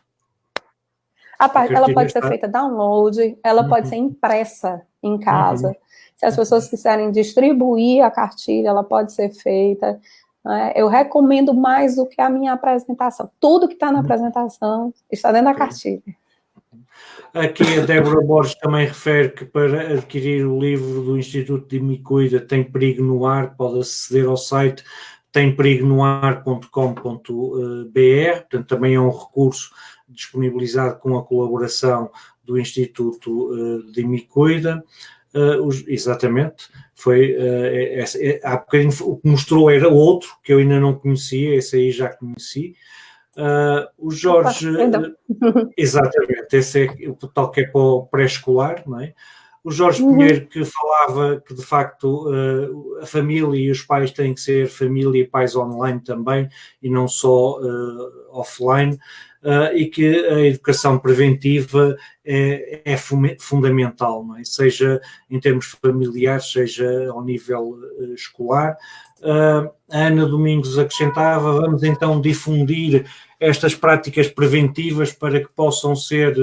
Ela pode ser feita download, ela pode ser impressa em casa. Se as pessoas quiserem distribuir a cartilha, ela pode ser feita. Né? Eu recomendo mais do que a minha apresentação. Tudo que está na apresentação está dentro da cartilha. Aqui a Débora Borges também refere que para adquirir o livro do Instituto de Me Cuida, Tem Perigo no Ar, pode aceder ao site temperigonoar.com.br, portanto também é um recurso disponibilizado com a colaboração do Instituto de Me Cuida. Exatamente, foi há bocadinho o que mostrou era outro, que eu ainda não conhecia, esse aí já conheci. O Jorge, exatamente, esse é o tal que é para o pré-escolar, não é? O Jorge Pinheiro que falava que de facto a família e os pais têm que ser família e pais online também e não só offline, e que a educação preventiva é fundamental, não é? Seja em termos familiares, seja ao nível escolar. A Ana Domingos acrescentava, vamos então difundir estas práticas preventivas para que possam ser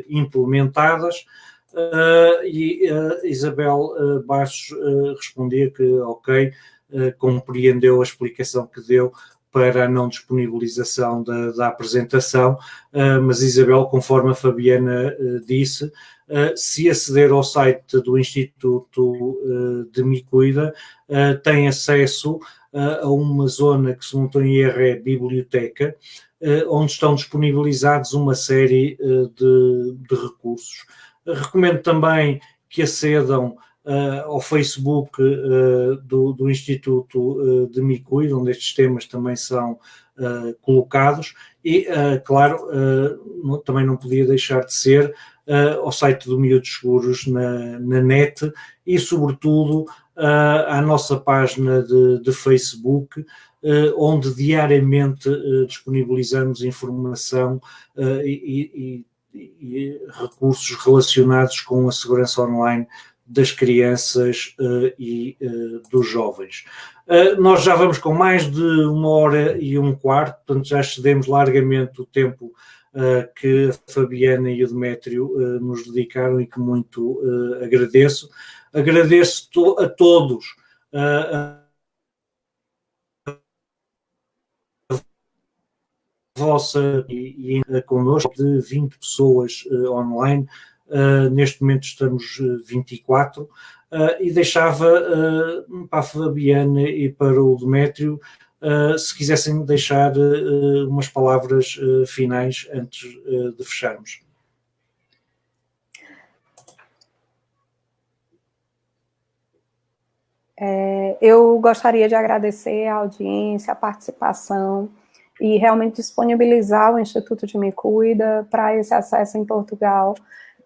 implementadas, e Isabel Bastos respondia que ok, compreendeu a explicação que deu para a não disponibilização da apresentação, mas Isabel, conforme a Fabiana disse, se aceder ao site do Instituto de Me Cuida, tem acesso a uma zona que, se não estou em erro, é biblioteca, onde estão disponibilizados uma série de recursos. Recomendo também que acedam ao Facebook do Instituto de Me Cuida, onde estes temas também são colocados, e, claro, também não podia deixar de ser ao site do Miúdos Seguros na net e, sobretudo, à nossa página de Facebook, onde diariamente disponibilizamos informação e recursos relacionados com a segurança online das crianças e dos jovens. Nós já vamos com mais de 1h15, portanto já excedemos largamente o tempo que a Fabiana e o Demétrio nos dedicaram e que muito agradeço. Agradeço a todos a vossa e connosco de 20 pessoas online. Neste momento estamos 24, e deixava para a Fabiana e para o Demétrio, se quisessem deixar umas palavras finais antes de fecharmos. Eu gostaria de agradecer a audiência, a participação e realmente disponibilizar o Instituto de Me Cuida para esse acesso em Portugal.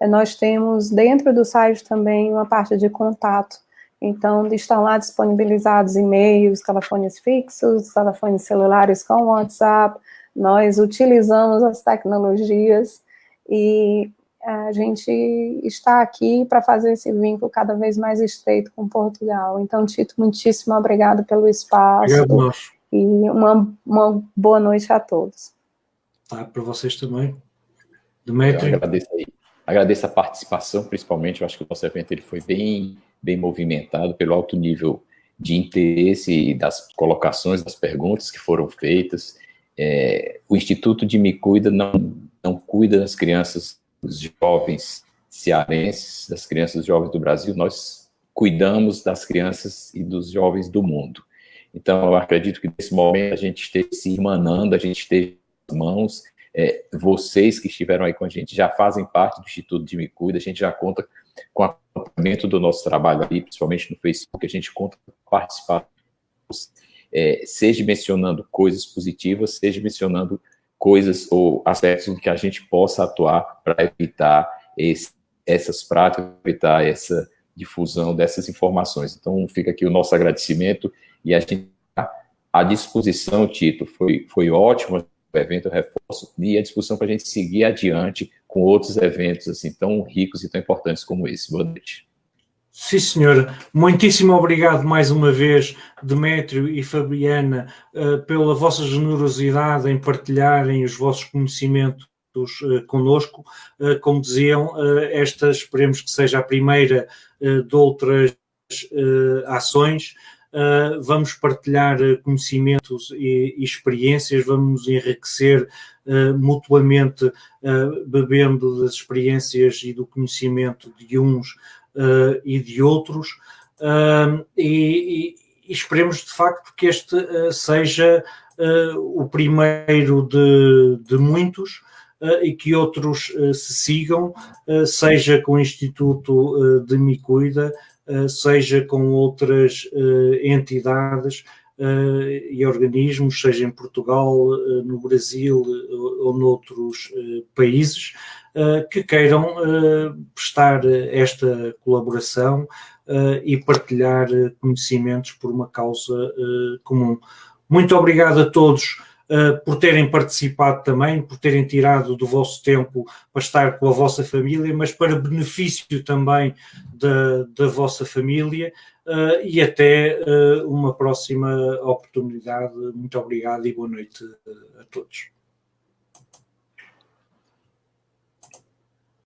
Nós temos dentro do site também uma parte de contato, então estão lá disponibilizados e-mails, telefones fixos, telefones celulares com WhatsApp. Nós utilizamos as tecnologias e a gente está aqui para fazer esse vínculo cada vez mais estreito com Portugal. Então, Tito, muitíssimo obrigado pelo espaço. Obrigado, nós. E uma boa noite a todos. Para vocês também. Demétrio. Agradeço a participação, principalmente. Eu acho que o nosso evento ele foi bem movimentado pelo alto nível de interesse e das colocações, das perguntas que foram feitas. O Instituto de Me Cuida não cuida das crianças, dos jovens cearenses, das crianças e jovens do Brasil, nós cuidamos das crianças e dos jovens do mundo. Então, eu acredito que nesse momento a gente esteja se irmanando, a gente esteja nas mãos, vocês que estiveram aí com a gente já fazem parte do Instituto de Me Cuida, a gente já conta com o acompanhamento do nosso trabalho ali, principalmente no Facebook, a gente conta com participar, seja mencionando coisas positivas, seja mencionando coisas ou aspectos em que a gente possa atuar para evitar essas práticas, evitar essa difusão dessas informações. Então, fica aqui o nosso agradecimento e a gente está à disposição, Tito, foi ótimo o evento, eu reforço, e a disposição para a gente seguir adiante com outros eventos assim tão ricos e tão importantes como esse. Boa noite. Sim, senhora. Muitíssimo obrigado mais uma vez, Demétrio e Fabiana, pela vossa generosidade em partilharem os vossos conhecimentos connosco. Como diziam, esta esperemos que seja a primeira de outras ações. Vamos partilhar conhecimentos e experiências, vamos nos enriquecer mutuamente, bebendo das experiências e do conhecimento de uns e de outros, e esperemos de facto que este seja o primeiro de muitos, e que outros se sigam, seja com o Instituto de Me Cuida, seja com outras entidades e organismos, seja em Portugal, no Brasil ou noutros países, que queiram prestar esta colaboração e partilhar conhecimentos por uma causa comum. Muito obrigado a todos por terem participado também, por terem tirado do vosso tempo para estar com a vossa família, mas para benefício também da vossa família, e até uma próxima oportunidade. Muito obrigado e boa noite a todos.